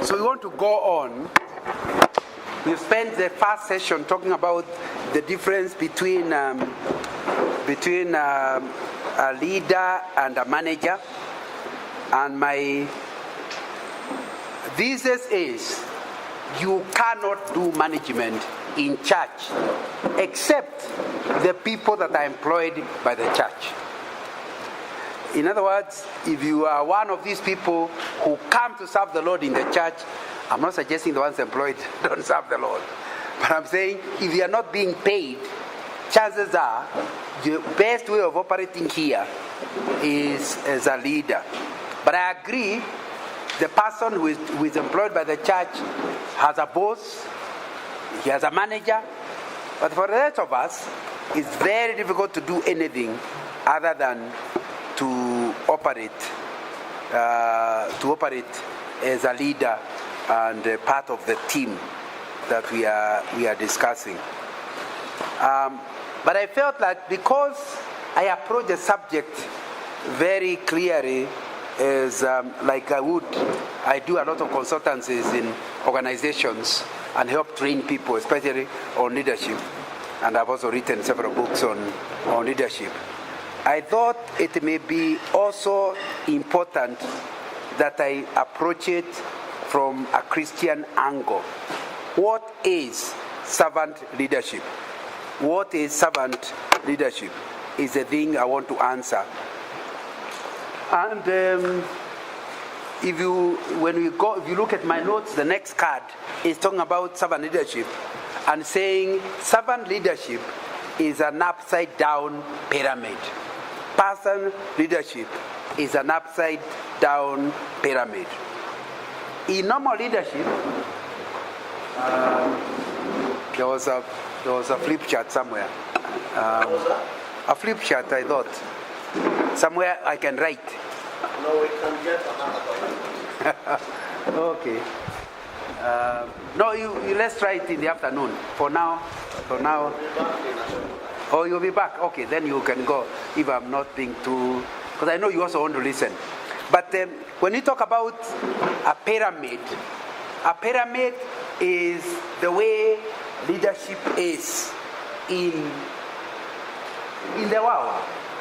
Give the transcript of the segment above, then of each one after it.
So we want to go on. We spent the first session talking about the difference between a leader and a manager. And my thesis is you cannot do management in church except the people that are employed by the church. In other words, if you are one of these people who come to serve the Lord in the church, I'm not suggesting the ones employed don't serve the Lord. But I'm saying if you are not being paid, chances are the best way of operating here is as a leader. But I agree, the person who is employed by the church has a boss, he has a manager. But for the rest of us, it's very difficult to do anything other than to operate as a leader and part of the team that we are discussing. But I felt like because I approach the subject very clearly, as like I do a lot of consultancies in organizations and help train people, especially on leadership, and I've also written several books on leadership. I thought it may be also important that I approach it from a Christian angle. What is servant leadership? What is servant leadership is the thing I want to answer. And if you look at my notes, the next card is talking about servant leadership and saying servant leadership is an upside down pyramid. Person leadership is an upside down pyramid. In normal leadership, there was a flip chart somewhere. A flip chart, I thought. Somewhere I can write. No, we can get another one. Okay. No, you let's try it in the afternoon. For now. Oh, you'll be back. Okay, then you can go if I'm not being too... Because I know you also want to listen. But when you talk about a pyramid is the way leadership is in the world.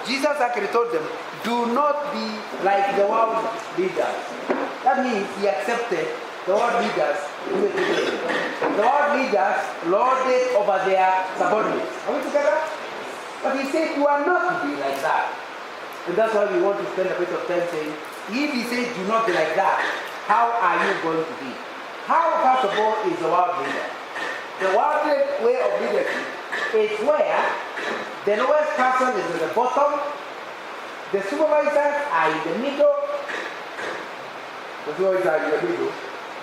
Jesus actually told them, do not be like the world leaders. That means he accepted the world leaders who were different. The world leaders lorded over their subordinates. Are we together? But he said, you are not to be like that. And that's why we want to spend a bit of time saying, if he said, do not be like that, how are you going to be? How, first of all, is the world leader? The worldly way of leadership is where the lowest person is at the bottom, the supervisors are in the middle,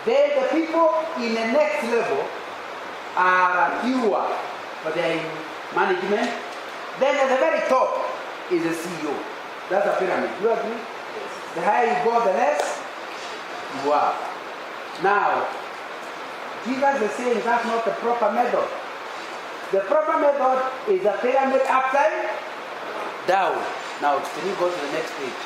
then the people in the next level are fewer, but they're in management. Then at the very top is the CEO. That's a pyramid. You agree? The higher you go, the less you are. Now, Jesus is saying that's not the proper method. The proper method is a pyramid upside down. Now, can you go to the next page?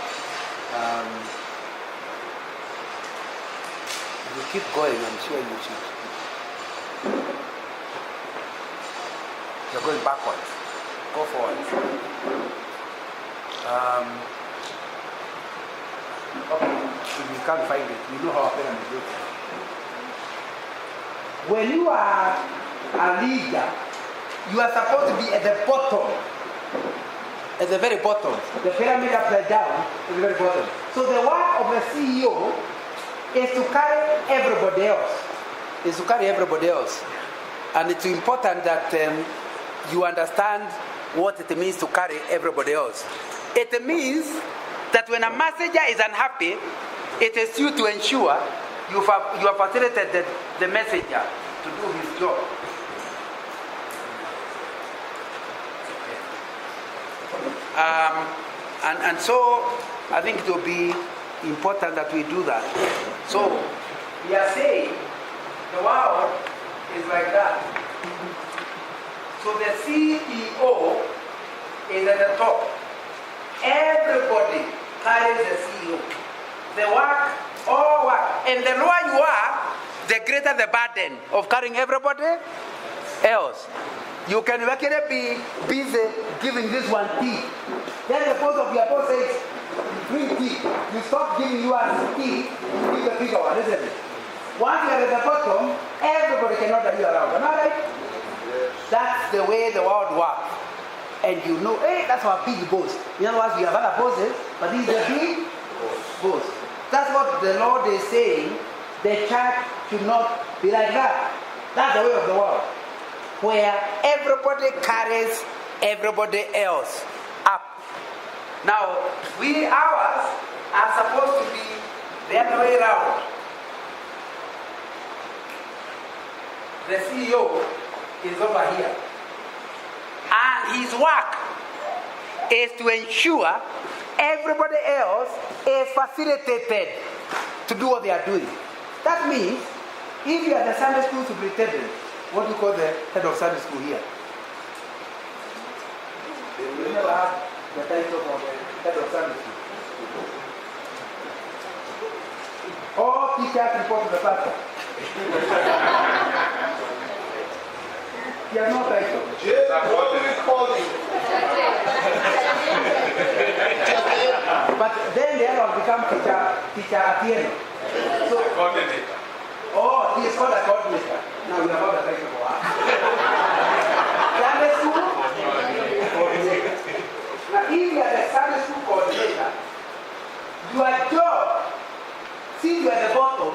If you keep going, I'm sure you should. You're going backwards. Go forward. Okay, if you can't find it, you know how a pyramid looks. When you are a leader, you are supposed to be at the bottom. At the very bottom. The pyramid upside down at the very bottom. So the work of a CEO is to carry everybody else. And it's important that you understand what it means to carry everybody else. It means that when a messenger is unhappy, it is you to ensure you have facilitated the messenger to do his job. And so I think it will be important that we do that. So we are saying the world is like that. So the CEO is at the top. Everybody carries the CEO. The work, all work. And the lower you are, the greater the burden of carrying everybody else. You can actually be busy giving this one tea. Then the boss of your boss says, drink tea. You stop giving yours tea, you give the bigger one, isn't it? Once you are at the bottom, everybody can order you around. Am I right? That's the way the world works. And you know, hey, that's our big boss. In other words, we have other bosses, but this is a big boss. That's what the Lord is saying. The church should not be like that. That's the way of the world, where everybody carries everybody else up. Now, ours are supposed to be the other way around. The CEO is over here. And his work is to ensure everybody else is facilitated to do what they are doing. That means, if you are the Sunday school superintendent, what do you call the head of Sunday school here? You never have the title of the head of Sunday school. All teachers report to the pastor. You have no title. But then the other will become teacher at the end. So, oh, he is called a coordinator. Now we have all the title for her. Sunday school coordinator. Now, if you are the Sunday school coordinator, your job, since you are at the bottom,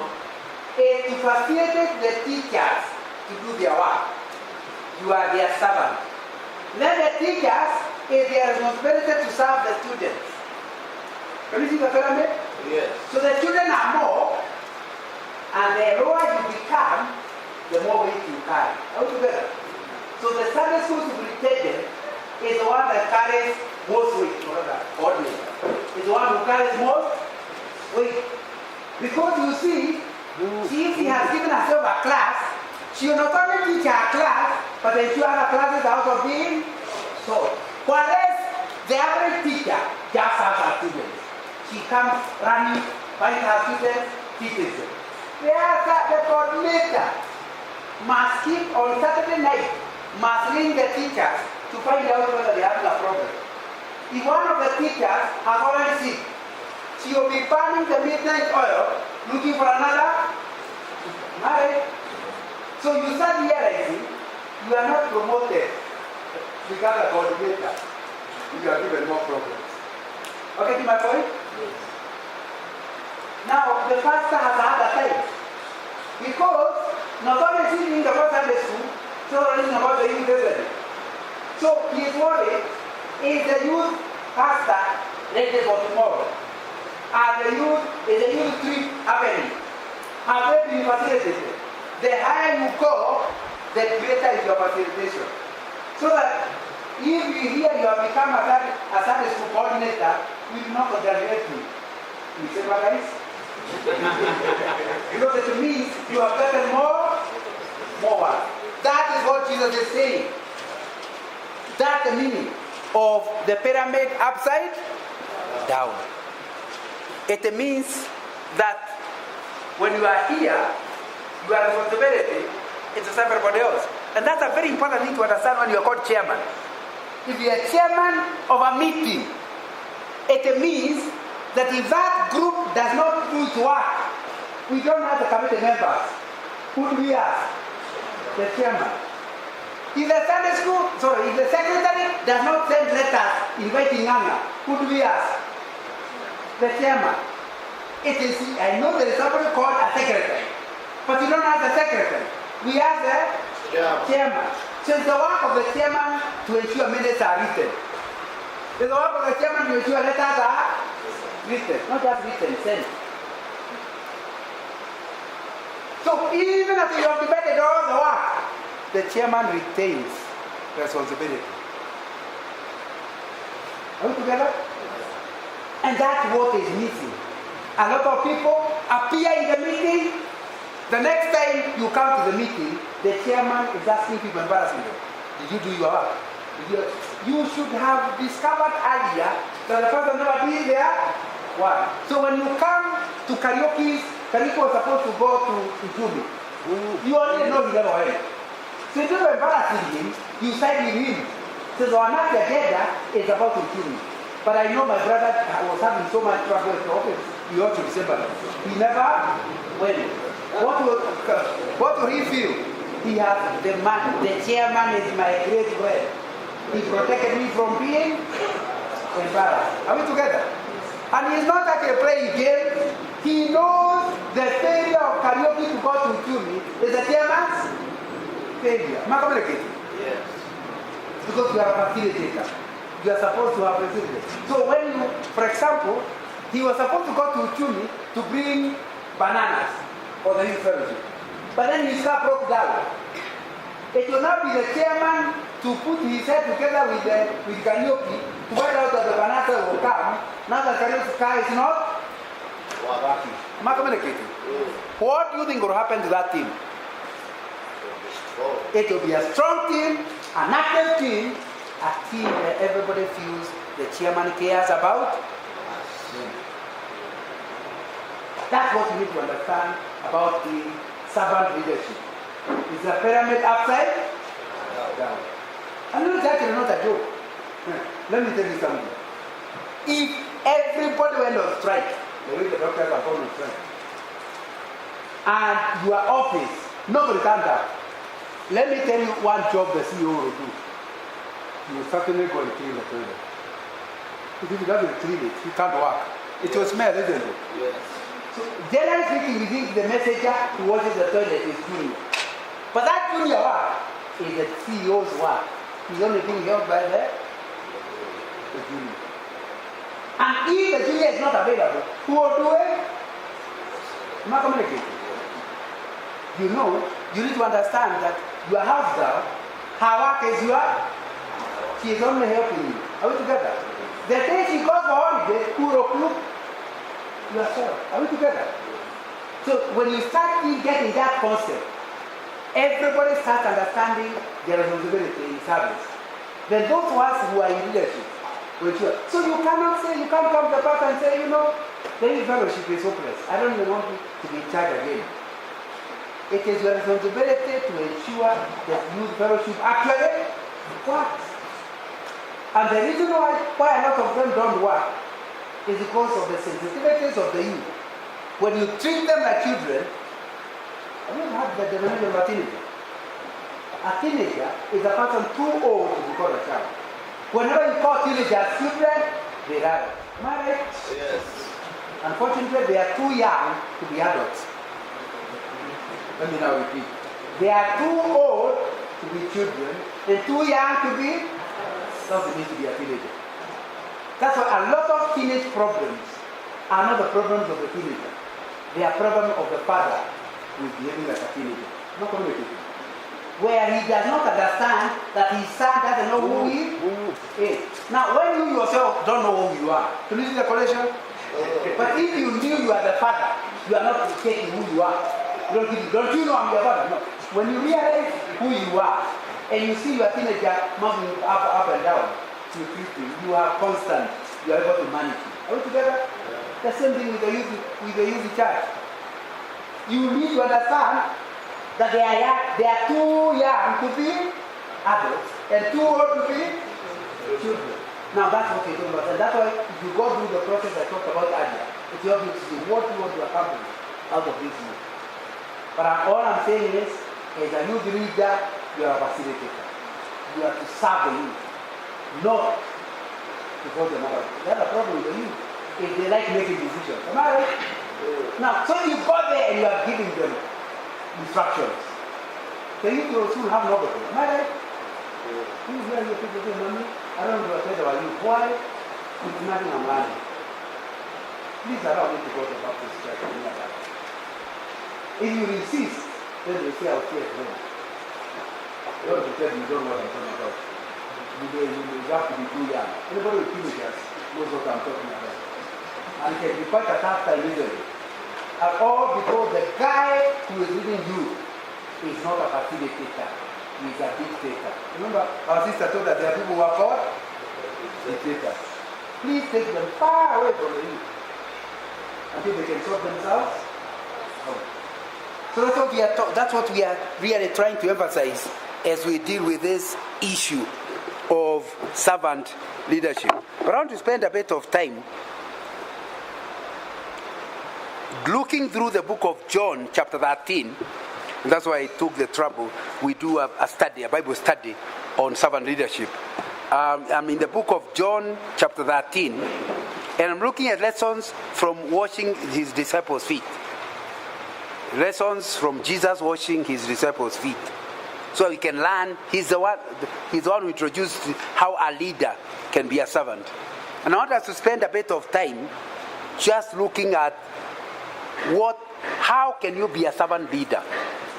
is to facilitate the teachers to do their work. You are their servant. Then the teachers, it's their responsibility to serve the students. Can you see the pyramid? Yes. So the children are more, and the lower you become, the more weight you carry. Are we together? So the Sunday school superintendent is the one that carries most weight. Coordinator is the one who carries most weight. Because you see, if she has given herself a class, she will not only teach her class, but ensure other classes are also being taught. Whereas the average teacher just has her students. She comes running, finds her students, teaches them. The coordinator must keep on Saturday night, must ring the teachers to find out whether they have a problem. If one of the teachers has already sick, she will be burning the midnight oil, looking for another marriage. So you start realizing you are not promoted to become a coordinator. You are given more problems. Okay, to my point? Yes. Now, the pastor has had a time. Because not only is he doing about Sunday school, so learning about the youth resident. So his worry is the youth pastor ready for tomorrow. Are the youth, is the youth trip happening? Have they been facilitated? The higher you go, the greater is your facilitation. So that if you hear you have become a Sunday school coordinator, we do not congratulate you. You say, what guys? Because it means you have gotten more work. That is what Jesus is saying. That's the meaning of the pyramid upside down. It means that when you are here, your responsibility is to serve everybody else. And that's a very important thing to understand when you are called chairman. If you are chairman of a meeting, it means that if that group does not do its work, we don't have the committee members. Who do we ask? The chairman. If the secretary does not send letters inviting Anna, who do we ask? The chairman. It is, I know there is somebody called a secretary, but you don't ask the secretary. We ask the chairman. So it's the work of the chairman to ensure minutes are written. It's the work of the chairman to ensure letters are written, not just written, sent. So even after you have debated all the work, the chairman retains responsibility. Are we together? And that's what is missing. A lot of people appear in the meeting. The next time you come to the meeting, the chairman is asking people, embarrassing them. Did you do your work? You should have discovered earlier that the person never did their work. So when you come to karaoke was supposed to go to Ujumi. You already know he never went. So instead of embarrassing him, you side with him. So another Jeddah is about to kill me. But I know my brother was having so much trouble with the office. He ought to be separate. He never went. What will he feel? He has the chairman is my great friend. He protected me from being embarrassed. Are we together? And he's not actually playing game. He knows the failure of karaoke to go to Uchumi is the chairman's failure. Am I communicating? Yes. Because you are a facilitator. You are supposed to have facilitated. So when you, for example, he was supposed to go to Uchumi to bring bananas for the youth fellowship. But then his car broke down. It will now be the chairman to put his head together with karaoke to find out that the banana will come. Now the karaoke car is not working. Am I communicating? What do you think will happen to that team? It will be a strong team, an active team, a team where everybody feels the chairman cares about them. That's what you need to understand about the servant leadership. Is the pyramid upside down? And it's actually not a joke. Let me tell you something. If everybody went on strike, the way the doctors are going on strike, and your office, nobody can that. Let me tell you one job the CEO will do. He will certainly go and clean the toilet. If he doesn't clean it, he can't work. It will smell, isn't it? Yes. So, generally speaking, we think the messenger who washes the toilet is junior. But that junior work is the CEO's work. He's only being helped by the junior. And if the junior is not available, who will do it? Am I communicating? You know, you need to understand that your house girl, her work is she is only helping you. Are we together? The day she goes for holiday, who will cook? Yourself. Are we together? So when you start getting that concept, everybody starts understanding their responsibility in service. Then those of us who are in leadership, so you cannot say, you can't come to the pastor and say, you know, the youth fellowship is hopeless. I don't even want you to be in charge again. It is your responsibility to ensure that youth fellowship actually works. And the reason why a lot of them don't work is because of the sensitivities of the youth. When you treat them like children, I don't have the definition of a teenager. A teenager is a person too old to be called a child. Whenever you call teenagers children, they die. Am I right? Yes. Unfortunately, they are too young to be adults. Let me now repeat. They are too old to be children and too young to be a teenager. That's why a lot of teenage problems are not the problems of the teenager. They are problems of the father who is behaving like a teenager. Not communicating. Where he does not understand that his son doesn't know who he is. Now, when you yourself don't know who you are, can you see the correlation? But if you knew you are the father, you are not taking who you are. Don't you know I'm your father? No. When you realize who you are, and you see your teenager moving up and down, you are constant, you are able to manage it. Are we together? The same thing with the youth church. You need to understand that they are too young to be adults and too old to be children. Now that's what we're talking about. And that's why if you go through the process I talked about earlier, it's your to see what you want to accomplish out of this youth. But all I'm saying is, as a youth leader, you are a facilitator. You have to serve the youth, not to force them out. That's a problem with the youth. If they like making decisions. Am I right? Now, so you go there and you are giving them instructions. The youth will soon have nobody. Am I right? You hear your people say, Mommy, I don't know what to tell you. Why? It's nothing I'm learning. Please allow me to go to the Baptist church. If you insist, then they say I'll stay at home. You want to tell you don't know what I'm talking about. You have to be too young. Anybody with teenagers knows what I'm talking about. And it can be quite a tough time, isn't it? And all because the guy who is leading you is not a facilitator, he is a dictator. Remember, our sister told us there are people who are called dictators. Please take them far away from the youth until they can sort themselves out. So So that's what we are really trying to emphasize as we deal with this issue of servant leadership. But I want to spend a bit of time looking through the book of John, chapter 13. And that's why I took the trouble. We do a Bible study on servant leadership. I'm in the book of John, chapter 13, and I'm looking at lessons from washing his disciples' feet. Lessons from Jesus washing his disciples' feet. So we can learn. He's the one who introduced how a leader can be a servant. And I want us to spend a bit of time just looking at how can you be a servant leader?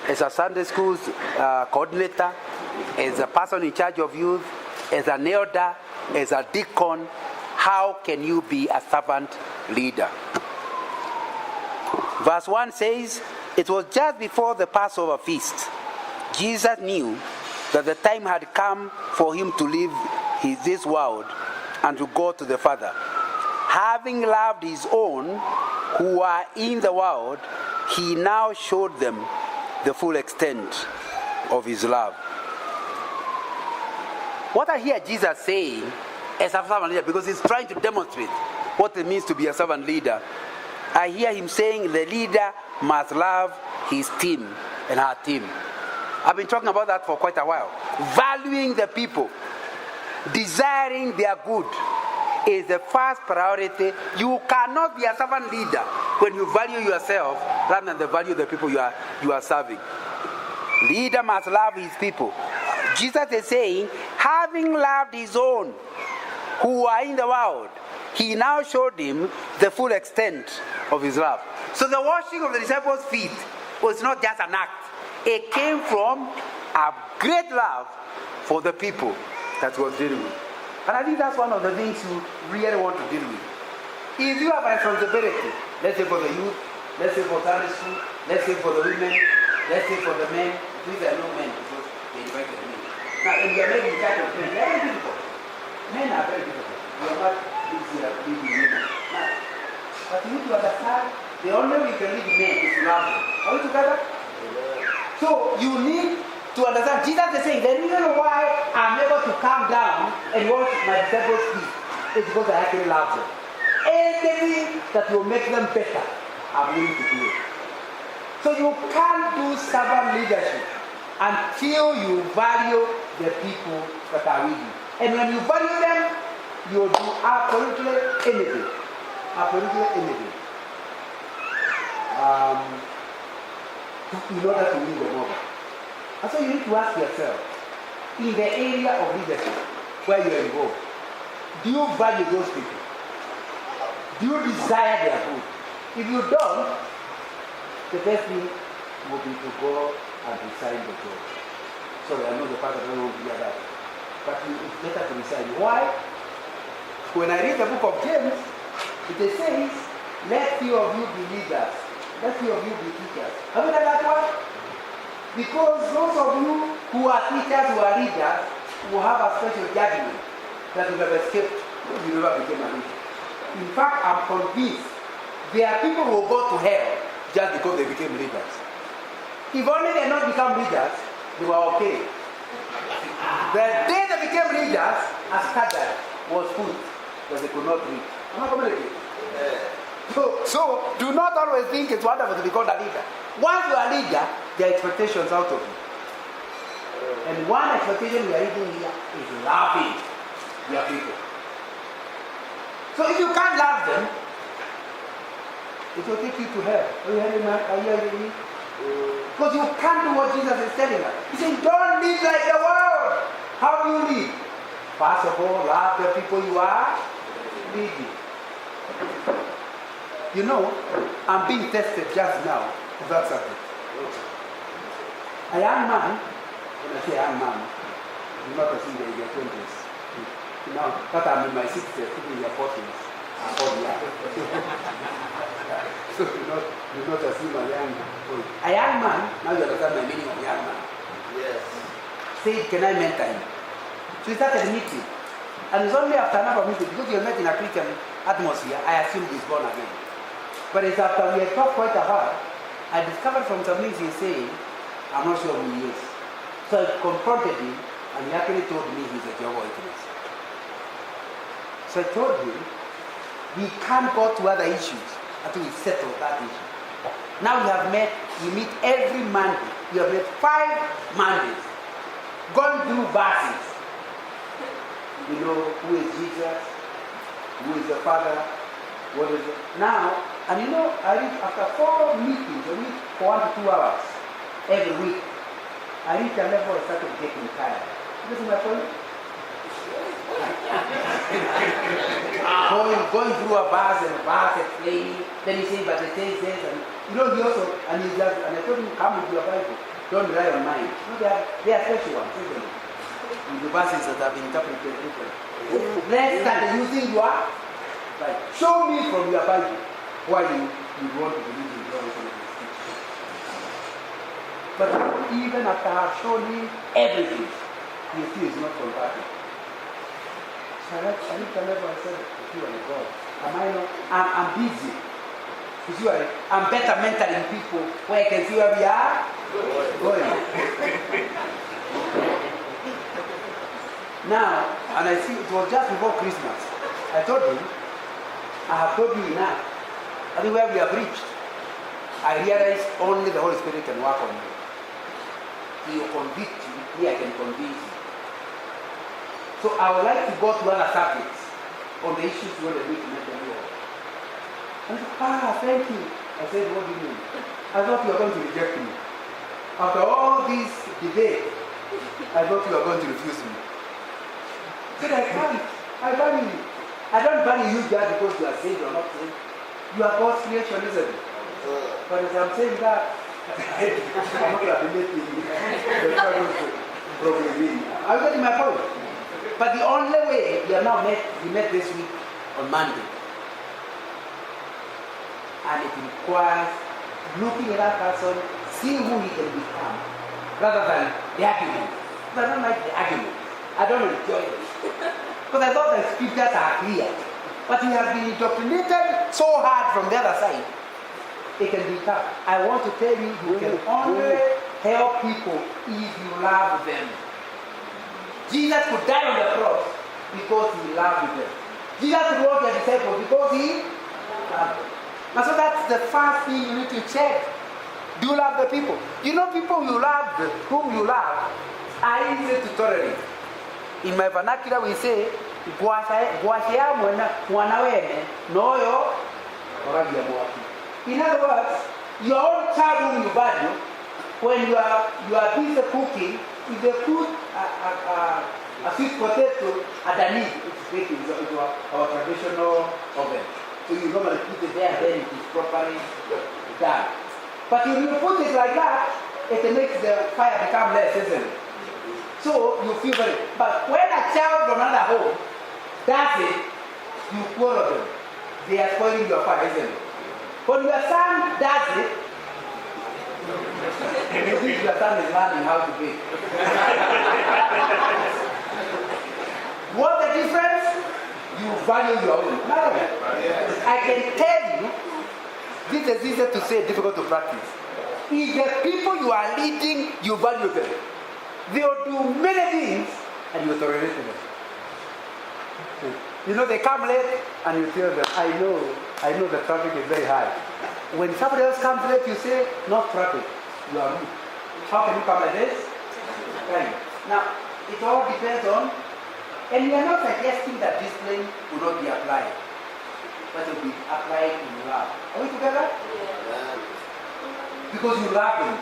As a Sunday school coordinator, as a person in charge of youth, as an elder, as a deacon, how can you be a servant leader? Verse 1 says, it was just before the Passover feast. Jesus knew that the time had come for him to leave this world and to go to the Father. Having loved his own who are in the world, he now showed them the full extent of his love. What I hear Jesus saying as a servant leader, because he's trying to demonstrate what it means to be a servant leader, I hear him saying the leader must love his team and her team. I've been talking about that for quite a while. Valuing the people, desiring their good is the first priority. You cannot be a servant leader when you value yourself rather than the value of the people you are serving. Leader must love his people. Jesus is saying, having loved his own who are in the world, he now showed him the full extent of his love. So the washing of the disciples' feet was not just an act. It came from a great love for the people that was dealing with. And I think that's one of the things you really want to deal with. If you have a responsibility, let's say for the youth, let's say for Sunday school, let's say for the women, let's say for the men, these are no men because they invited me. Now, if you are maybe in charge of men, they are very difficult. Men are very difficult. You are not leading women. Now, but you need to understand, the only way you can lead men is to love them. Are we together? So you need to understand, Jesus is saying, the reason why I'm able to come down and wash my disciples' feet is because I actually love them. Anything that will make them better, I'm willing to do it. So you can't do servant leadership until you value the people that are with you. And when you value them, you'll do absolutely anything. Absolutely anything. In order to win them over. And so you need to ask yourself, in the area of leadership where you're involved, do you value those people? Do you desire their good? If you don't, the best thing will be to go and resign the job. Sorry, I know the pastor doesn't want to hear that. But it's better to resign. Why? When I read the book of James, it says, let few of you be leaders. Let few of you be teachers. Have you done that one? Because those of you who are teachers, who are leaders, will have a special judgment that you have escaped if you never became a leader. In fact, I'm convinced there are people who will go to hell just because they became leaders. If only they not become leaders, they were okay. The day they became leaders, a scandal was put that they could not read. Am I communicating? So do not always think it's wonderful to be called a leader. Once you are a leader, there are expectations out of you. And one expectation we are reading here is loving your people. So if you can't love them, it will take you to hell. Are you hearing me? Because you can't do what Jesus is telling us. He says, don't live like the world. How do you live? First of all, love the people you are leading. You know, I'm being tested just now of that subject. A young man, when I say young man, do not assume they're in their 20s. You know, that I'm in my 60s, people in their 40s. I'm 40 years. So do not assume a young man. A young man, now you understand my meaning of young man. Yes. Said, can I mentor him? So we started meeting. And it's only after another meeting, because you're met in a Christian atmosphere, I assumed he's born again. But it's after we had talked quite a while, I discovered from some things he said, I'm not sure who he is. So I confronted him, and he actually told me he's a Jehovah's Witness. So I told him, we can't go to other issues until we settle that issue. Now we meet every Monday. We have met 5 Mondays, gone through verses. We know who is Jesus, who is the Father, what is it. Now, and you know, I reach after 4 meetings, I meet for 1 to 2 hours every week. I reach a level I started getting tired. This is my point. going through a verse and explaining, then he says, but it says this, and you know, he also, and he just, and I told him, come with your Bible, don't rely on mine. You know, they are special ones, isn't it? With the verses that have been interpreted differently. Let's start using your, like, show me from your Bible why you want to believe in God. But even after I have shown him everything, he still is not converted. So I looked at level and said, you are God. I'm busy. You see why? I'm better mentoring people where I can see where we are going. Now, and I see it was just before Christmas. I told him, I have told you enough. I think where we have reached, I realized only the Holy Spirit can work on you. He will convict you, me I can convince you. So I would like to go to other subjects on the issues where the week met the Lord. And he said, thank you. I said, what do you mean? I thought you were going to reject me. After all this debate, I thought you were going to refuse me. I said, I can't. I value you. I don't value you just because you are saved or not saved. You are God's creation, isn't it? But as I'm saying that, I'm not ability probably. I'm getting my point. But the only way we met this week on Monday. And it requires looking at that person, seeing who he can become, rather than the argument. Because I don't like the argument. I don't enjoy it. Because I thought the scriptures are clear. But we have been indoctrinated so hard from the other side. It can be tough. I want to tell you, you can only help people if you love them. Jesus could die on the cross because he loved them. Jesus could walk the disciples because he loved them. And so that's the first thing you need to check. Do you love the people? You know, people you love, whom you love, are easy to tolerate. In my vernacular we say, gwashia mwana wene noyo oragia mwaki. In other words, your own child whom you value, when you are busy cooking, if they put a sweet potato underneath, it's baked into our traditional oven. So you normally put it there, then it is properly done. But if you put it like that, it makes the fire become less, isn't it? So you feel very. But when a child from another home does it, you quarrel them. They are spoiling your fire, isn't it? When your son does it, you think your son is learning how to bake. What the difference? You value your own. No. I can tell you, this is easy to say, difficult to practice. If the people you are leading, you value them, they will do many things and you tolerate them. You know, they come late and you tell them, I know the traffic is very high. When somebody else comes late, you say, no traffic, you are rude. How can you come like this? Right. Now, it all depends on, and we are not suggesting that discipline will not be applied, but it will be applied in love. Are we together? Yeah. Because you love them.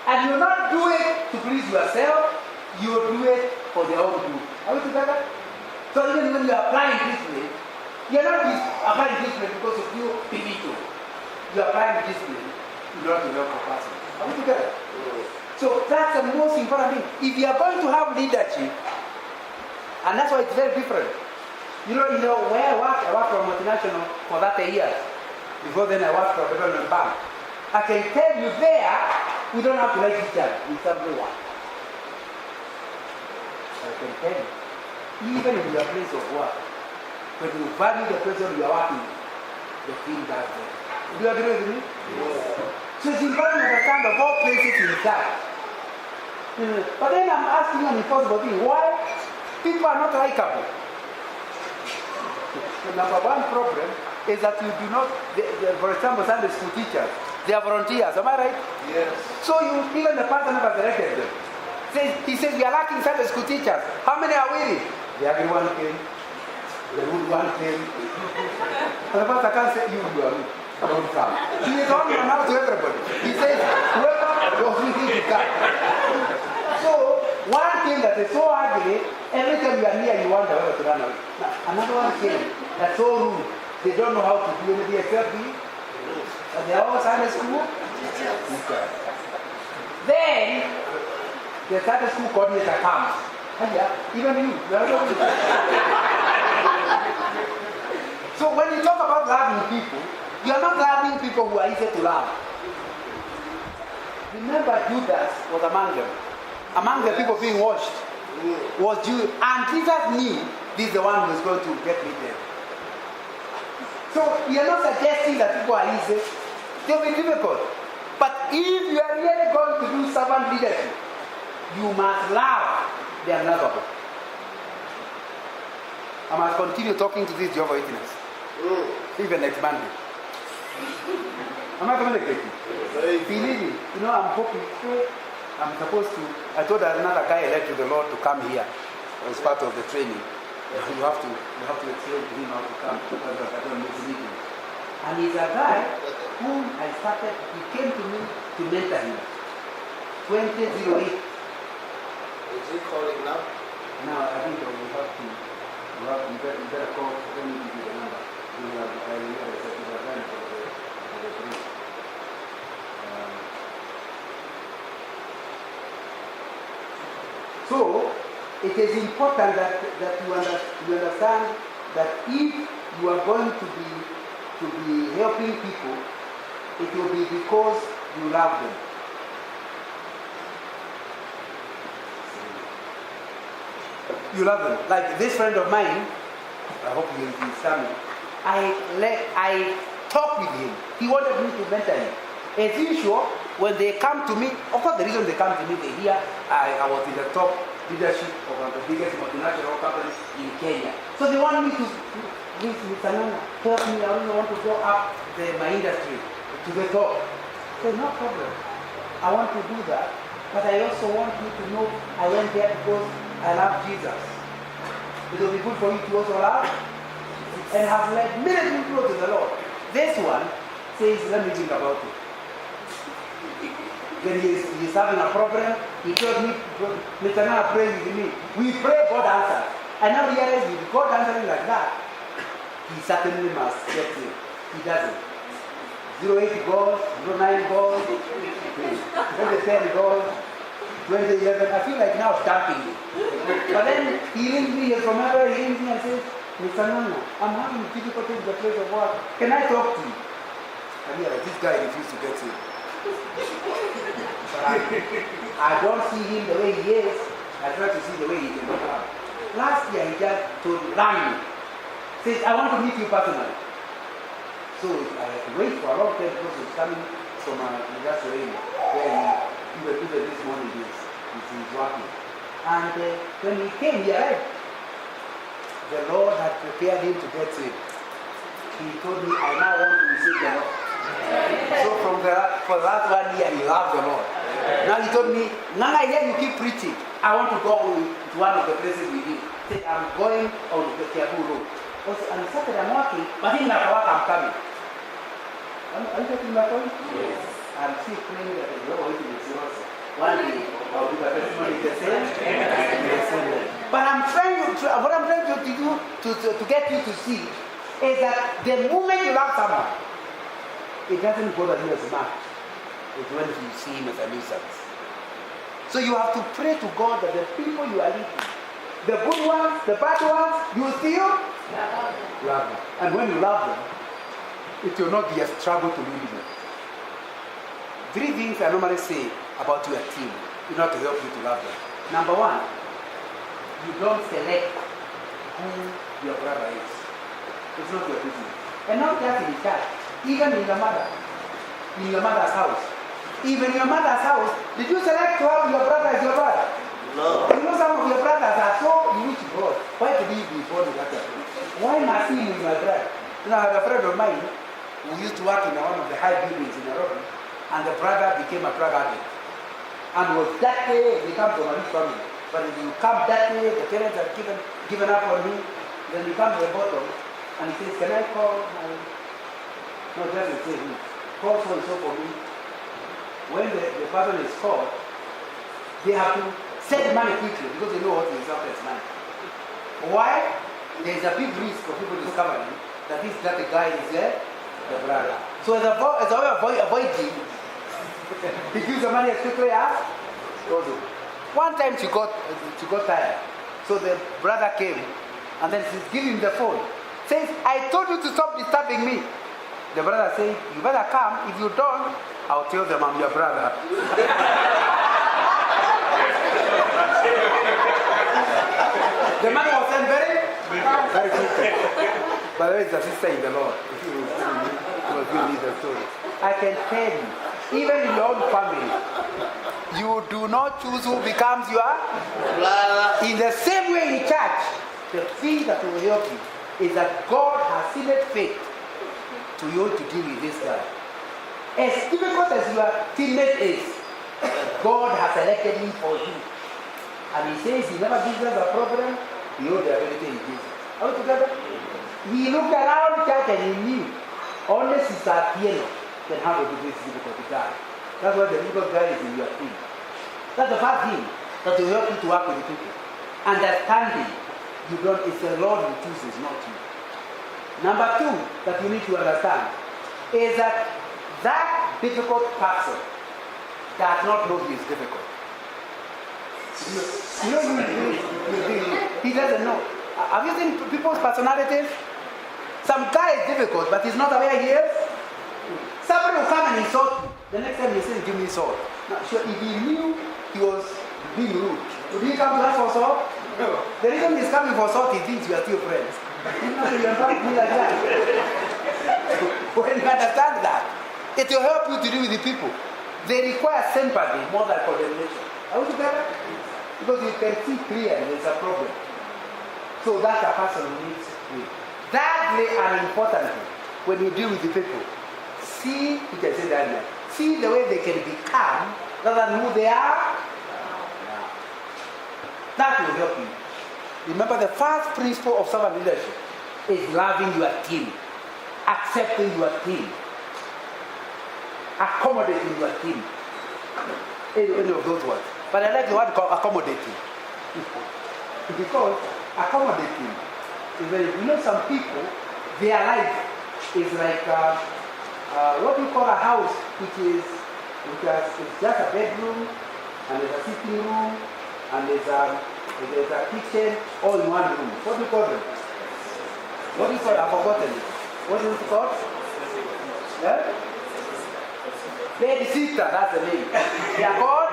And you will not do it to please yourself, you will do it for their own good. Are we together? So even when you are applying discipline, you are not applying discipline because of you finito. You are applying discipline in order to help a person. Are we together? Yeah. So that's the most important thing. If you are going to have leadership, and that's why it's very different. You know where I worked for a multinational for 30 years. Before then I worked for a development bank. I can tell you there, we don't have to like each other with everyone. I can tell you, even in your place of work, when you value the person you are working with, the thing does better. Do you agree with me? Yes. So it's important to understand of all places in that. But then I'm asking you an impossible thing. Why people are not likable? The number one problem is that you do not, for example, Sunday school teachers, they are volunteers, am I right? Yes. So even the pastor never directed them. He says, we are lacking Sunday school teachers. How many are we? The ugly one came, the rude one came. And the pastor can't say, you are rude. Don't come. He is only announced to everybody. He says, whoever was with him to come. So, one thing that is so ugly, every time you are near, you wonder whether to run away. Now, another one came that's so rude. They don't know how to do anything except be. And they are all Sunday school. Then, the Sunday school coordinator comes. And yeah, even you. So when you talk about loving people, you are not loving people who are easy to love. Remember, Judas was among them. Among the people being washed was Judas. And Jesus knew this is the one who is going to get me there. So you are not suggesting that people are easy. They will be difficult. But if you are really going to do servant leadership, you must love the unlovable. I must continue talking to this Jehovah's Witness. Even next Monday. I'm not communicating. Believe me, I'm hoping. I'm supposed to. I told another guy led to the Lord to come here as part of the training. You have to explain to him how to come. I don't miss meeting. And he's a guy whom I started. He came to me to mentor him. 2008. Is he calling now? Now I think we better call. Let me give you the number. I remember that he was running for the police. So it is important that you understand that if you are going to be helping people, it will be because you love them. You love them. Like this friend of mine, I hope you will understand me. I talked with him. He wanted me to mentor him. As usual, when they come to me, of course the reason they come to me, they hear I was in the top leadership of one of the biggest multinational companies in Kenya. So they want me to, please, Mr. Nana, help me, I only want to go up my industry to the top. I said, no problem. I want to do that, but I also want you to know I went there because I love Jesus. It will be good for you to also love and have led many people to the Lord. This one says, let me think about it. Then he's having a problem. He told me, Mr. Nana, pray with me. We pray, God answers. I now realize if God answering like that, he certainly must get it. He doesn't. 08 goes, 09 goes, 2010 goes, 2011. I feel like now dumping it. But then he rings me from everywhere. He rings me and says, Mr. Nana, I'm having difficulty with the place of work. Can I talk to you? And yeah, this guy refused to get in. But I don't see him the way he is. I try to see the way he can become. Last year he just told me, rang me. Says, I want to meet you personally. So I had to wait for a long time because he's coming from a industrial area where even this morning he's working. And when he came, he arrived. The Lord had prepared him to get saved. He told me, I now want to receive the Lord. So for the last 1 year, he loved the Lord. Now he told me, Nana, I hear you keep preaching. I want to go to one of the places with you. He said, I'm going on the Kiabu Road. Also, on Saturday I'm working, but in Nakawaka I'm coming. Are you getting my point? Yes. I'm still praying that the Lord will see also. One day, I'll do the testimony the same. But what I'm trying to do to get you to see is that the moment you love someone, it doesn't bother you as much as when you see him as a nuisance. So you have to pray to God that the people you are leading, the good ones, the bad ones, you still love them. And when you love them, it will not be a struggle to lead them. 3 things I normally say about your team in order to help you to love them. Number 1, you don't select who your brother is. It's not your business. And not just in the church, even in your mother's house. Even your mother's house, did you select to have your brother as your brother? No. You know some of your brothers are so rich God. Why did he be born in that way? Why must he be my brother? You know, I had a friend of mine who used to work in one of the high buildings in Nairobi, and the brother became a drug addict. And was that way, he comes from a rich family. But if you come that way, the parents have given up on him, then he comes to the bottom, and he says, can I call my... No, doesn't say him. Call so and so for me. When the person is called, they have to send money quickly because they know what to result as money. Why? There is a big risk of people discovering that the guy is the brother. So as a way of avoiding, he gives the money as quickly as possible. One time she got tired. So the brother came and then she's giving him the phone. Says, I told you to stop disturbing me. The brother said, you better come. If you don't, I'll tell them I'm your brother. The man was sent very quickly. By the way, it's a sister in the Lord. If you will need the story. I can tell you, even in your own family, you do not choose who becomes your brother. In the same way in church, the thing that will help you is that God has seen it fit to you to deal with this guy. As difficult as your teammate is, God has elected him for you. And he says he never gives us a problem, he knows the ability he gives us. Are we together? He looked around church and he knew only Sister Piano can handle this difficult guy. That's why the difficult guy is in your team. That's the first thing that will help you to work with the people. Understanding it's the Lord who chooses, not you. Number two that you need to understand is that difficult person does not know he is difficult. He doesn't know. Have you seen people's personalities? Some guy is difficult, but he's not aware he is. Somebody will come and insult you. The next time he says, give me salt. Now, sure, if he knew he was being rude, would he come to us for salt? No. The reason he's coming for salt, he thinks we are still friends. You know, you invite me like that. When you understand that, it will help you to deal with the people. They require sympathy more than condemnation. Are we together? Because you can see clearly there's a problem. So that's a person who needs to. Thirdly and importantly, when you deal with the people, see, you can say that now, see the way they can become rather than who they are. That will help you. Remember, the first principle of servant leadership is loving your team, accepting your team, accommodating your team. Any of those words. But I like the word accommodating. Because accommodating is very, you know, some people, their life is like, what do you call a house, it's just a bedroom, and there's a sitting room, and there's a kitchen, all in one room. What do you call them? What do you call it? I've forgotten it. What is it called? Yeah? Bed sitter, that's the name. They are called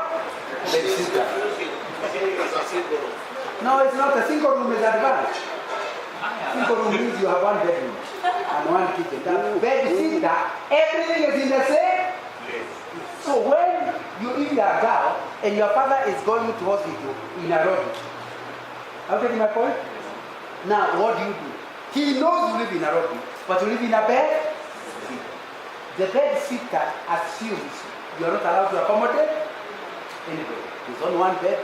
bed sitter. No, it's not. A single room is advanced. Single room means you have one bedroom and one kitchen. That bed sitter, everything is in the same. So when you if you are a girl and your father is going to hospital in Nairobi, are you getting my point? Now what do? He knows you live in Nairobi, but you live in a bed. The bed sitter assumes you are not allowed to accommodate anybody. There's only one bed.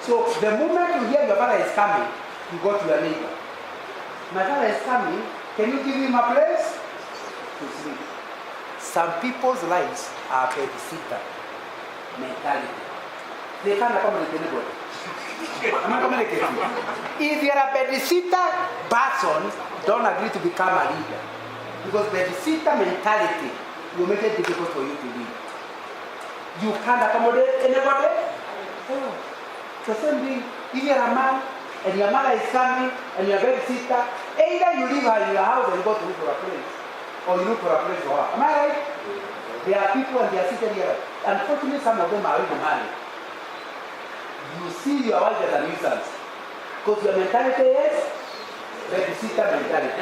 So the moment you hear your father is coming, you go to your neighbor. My father is coming, can you give him a place to sleep? Some people's lives are bed sitter mentality. They can't accommodate anybody. I'm not communicating. If you're a bed sitter person, don't agree to become a leader. Because bed sitter mentality will make it difficult for you to lead. You can't accommodate anybody. Oh. The same thing, if you're a man and your mother is coming and you're a bed sitter, either you leave her in your house and go to look for a place, or you look for a place for her. Am I right? There are people and they are sitting here. Unfortunately, some of them are already married. You see your wife as a nuisance. Because your mentality is bed sitter mentality.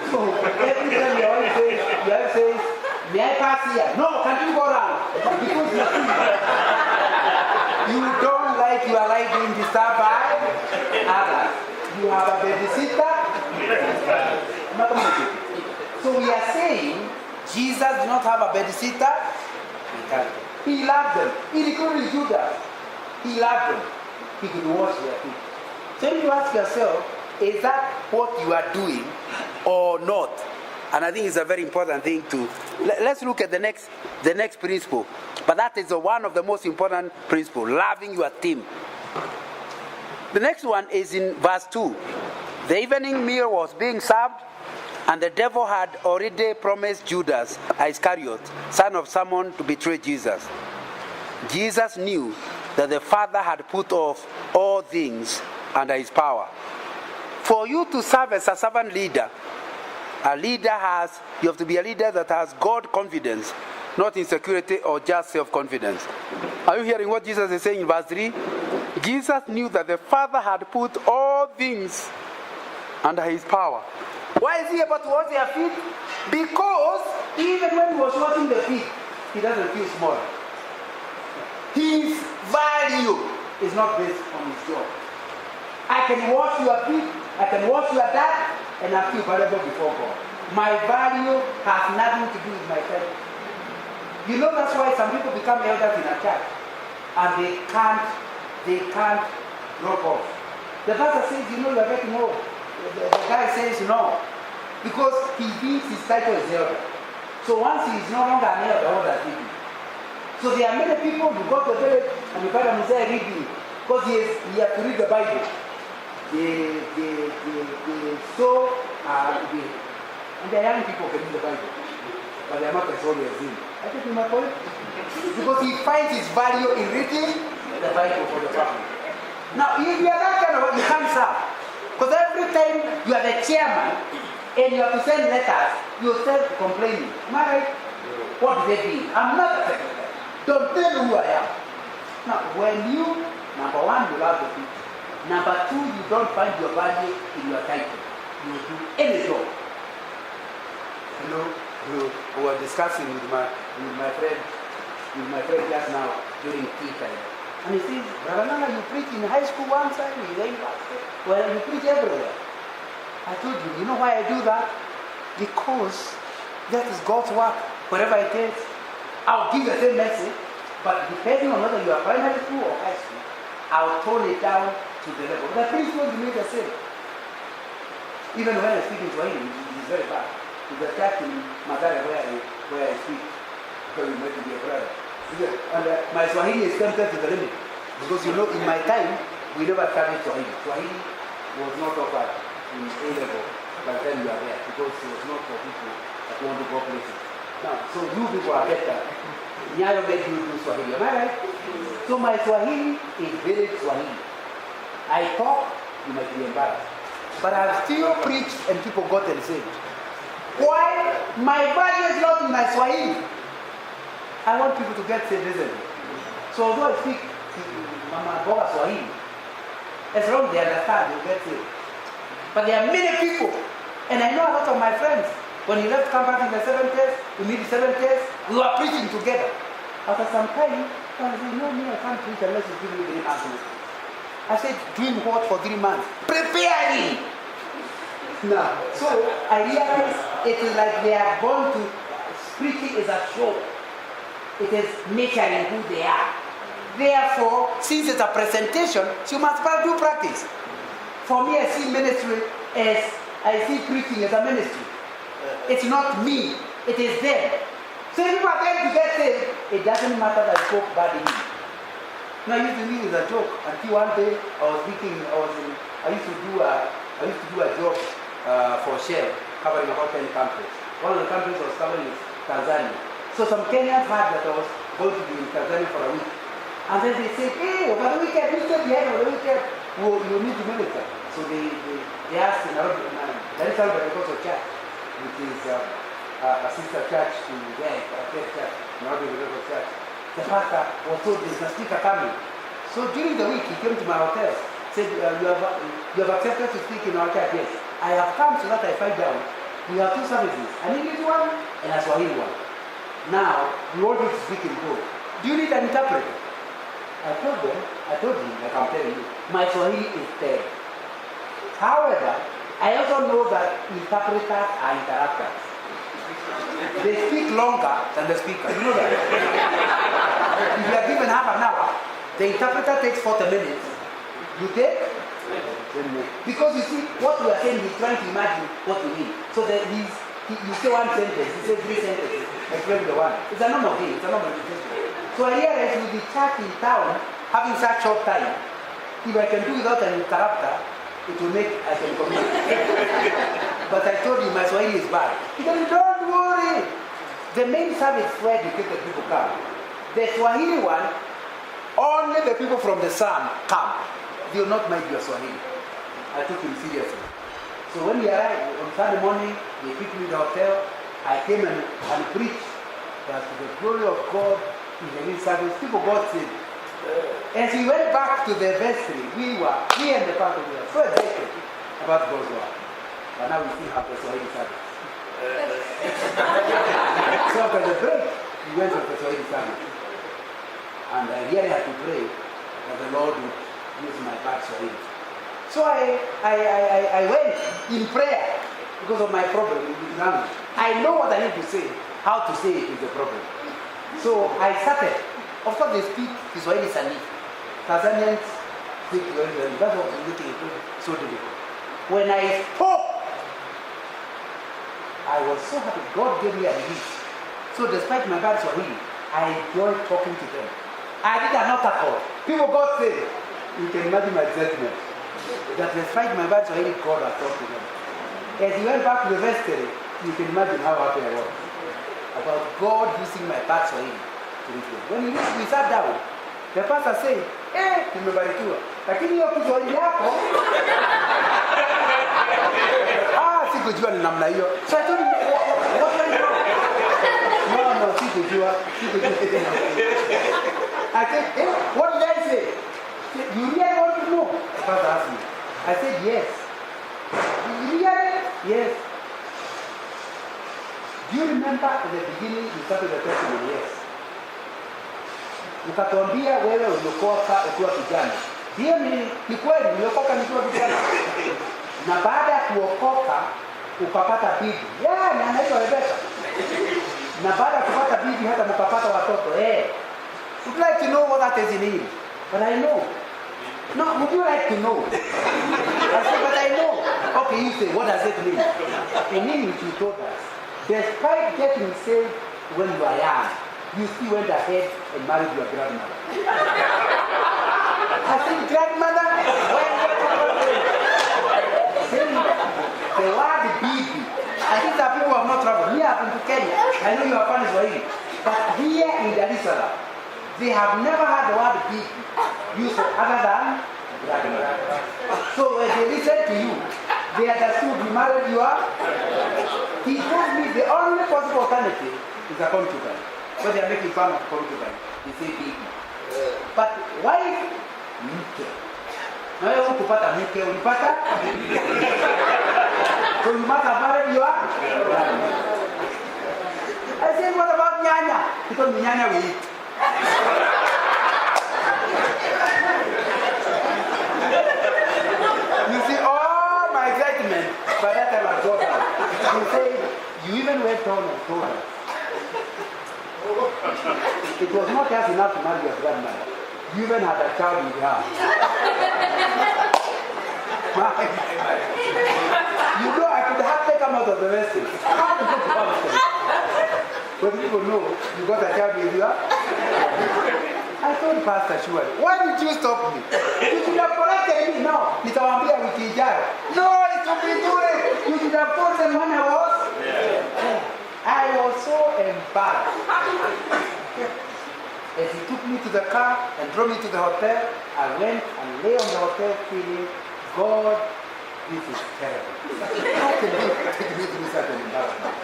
So every time your wife says, May I pass here? No, can you go around? Because you don't like your life being disturbed by others. You have a babysitter. So we are saying Jesus did not have a babysitter. He loved them. He included Judas. He loved them. He could wash their feet. So you ask yourself, is that what you are doing or not? And I think it's a very important thing to... Let's look at the next principle. But that is one of the most important principles, loving your team. The next one is in verse 2. The evening meal was being served, and the devil had already promised Judas Iscariot, son of Simon, to betray Jesus. Jesus knew that the Father had put off all things under his power. For you to serve as a servant leader, you have to be a leader that has God confidence, not insecurity or just self-confidence. Are you hearing what Jesus is saying in verse 3? Jesus knew that the Father had put all things under his power. Why is he able to wash their feet? Because even when he was washing the feet, he doesn't feel small. His value is not based on his job. I can wash your feet, I can wash your dad, and I feel valuable before God. My value has nothing to do with my family. You know that's why some people become elders in a church and they can't drop off. The pastor says, you know, you are getting old. The guy says no. Because he thinks his title is elder. So once he is no longer an elder, what does he do? So there are many people who go to the village and you find them say reading because he has to read the Bible. And the young people can read the Bible, but they are not as holy as him. I think my point? Because he finds his value in reading the Bible for the family. Now, if you are that kind of, you can't serve. Because every time you are the chairman and you have to send letters, you start complaining. Am I right? What do they mean? I'm not a secretary. Don't tell me who I am. Now, when you, number one, you love the people. Number two, you don't find your value in your title. You will do any job. We were discussing with my friend just now during tea time. And he says, Brother Nana, you preach in high school one side, well, you preach everywhere. I told you, you know why I do that? Because that is God's work, wherever it is. I'll give you the same message, but depending on whether you are primary school or high school, I'll tone it down to the level. The principle remains the same. Even when I speak in Swahili, it is very bad. It's a church in Madara where I speak, because you might be a brother. And my Swahili is tempted to the limit. Because you know, in my time, we never studied Swahili. Swahili was not offered in A level by the time you are there, because it was not for people that want to go places. Now, so you people are better. Nyayo made you do Swahili, am I right? So my Swahili is village Swahili. I talk, you might be embarrassed. But I've still preached and people got and saved. Why? My value is not in my Swahili. I want people to get saved, isn't it? So although I speak Mama Boga Swahili, as long as they understand, they'll get saved. But there are many people, and I know a lot of my friends, when you left campus in the 70s, we meet the 70s, we were preaching together. After some time, I said, no, I can't preach unless you give me 3 months. I said, doing what for 3 months? Preparing! Now, so I realized it is like they are born to, preaching is a show. It is nurturing who they are. Therefore, since it's a presentation, you must do practice. For me, I see ministry as, I see preaching as a ministry. It's not me, it is them. So if you are going to get saved, it doesn't matter that I spoke bad in you. Now, I used to think it's a joke. Until one day, I used to do a job for Shell, covering about 10 countries. One of the countries I was covering is Tanzania. So some Kenyans heard that I was going to be in Tanzania for a week. And then they said, hey, over the weekend, you stay behind over the weekend. Well, you need to minister. So they asked in Nairobi, there is a Pentecostal church, which is a sister church to there, a third church, Nairobi Pentecostal church. The pastor was told there's a speaker coming. So during the week, he came to my hotel, said, you have accepted to speak in our church? Yes. I have come so that I find out. We have 2 services, an English one and a Swahili one. Now, we want you to speak in code. Do you need an interpreter? I told him, like I'm telling you, my Swahili is terrible. However, I also know that interpreters are interrupters. They speak longer than the speaker. You know that? If you are given half an hour, the interpreter takes 40 minutes. You take 10 minutes. Because you see, what we are saying, he's trying to imagine what we mean. So that you say one sentence, you say 3 sentences, explain the one. It's a normal thing, it's a normal thing. So I realized with the church in town, having such short time, if I can do without an interrupter, it will make I can communicate. But I told you my Swahili is bad. He said, don't worry. The main service where educated people come. The Swahili one, only the people from the sun come. They will not mind your Swahili. I took him seriously. So when we arrived on Sunday morning, they picked me in the hotel. I came and preached that the glory of God in the main service. People got saved. As we went back to the vestry, we and the pastor were so excited about God's word. But now we still have the Swahili service. So after the break, we went to the Swahili service. And I really had to pray that the Lord would use my bad Swahili. So I went in prayer because of my problem with language. I know what I need to say. How to say it is the problem. So I started. Of course, they speak Kiswahili Sanifu. Tanzanians speak Kiswahili. That's what we're looking at. So difficult. When I spoke, I was so happy. God gave me a release. So despite my bad Swahili, I enjoyed talking to them. I did an altar call. People got saved. You can imagine my judgment. That despite my bad Swahili, God has talked to them. As he went back to the vestry, you can imagine how happy I was. About God using my bad Swahili. When we sat down, the pastor said, tumebarikiwa. Lakini hiyo Kiswahili yako, sikujua ni namna hiyo. So I told him, what went wrong? No, sikujua. I said, what did I say? He said, you really want to know? The pastor asked me. I said, yes. You really? Yes. Do you remember at the beginning you started the testimony? Yes. Ukatuambia wewe uliokoka ukiwa kijana. Hiyo ni kweli, uliokoka nikiwa kijana. Na baada ya kuokoka ukapata bibi. Na anaitwa Rebecca. Na baada ya kupata bibi hata mkapata watoto. Would like to know what that is in him. But I know. No, would you like to know? I said, but I know. Okay, you say, what does it mean? In English you told us. Despite getting saved when you are young, you still went ahead and married your grandmother. I said, grandmother? When the word baby. I think that people have not traveled. Me, I've been to Kenya. I know you are fans of it. But here in Dar es Salaam, they have never had the word baby used other than grandmother. So when they listen to you, they understood you married your. He told me the only possible alternative is a concubine. But they are making fun of concubine. They say baby. But wife, mke. Na wewe ukupata mke, ulipata? So you must have married your. I said, what about nyanya? Because nyanya we eat. You see all my excitement, by that time I got out. He said, you even went on and told us. It was not just enough to marry your grandmother. You even had a child in the house. You know, I could have taken out of the message. How did you come to it? But people know you got a child in here. I told Pastor Shuari, why did you stop me? You should have corrected me now. Nitawambia wiki ijayo. No, it should be doing. You should have told them when I was. I was so embarrassed. As he took me to the car and drove me to the hotel, I went and lay on the hotel feeling, God, this is terrible. How can you take me through such an embarrassment?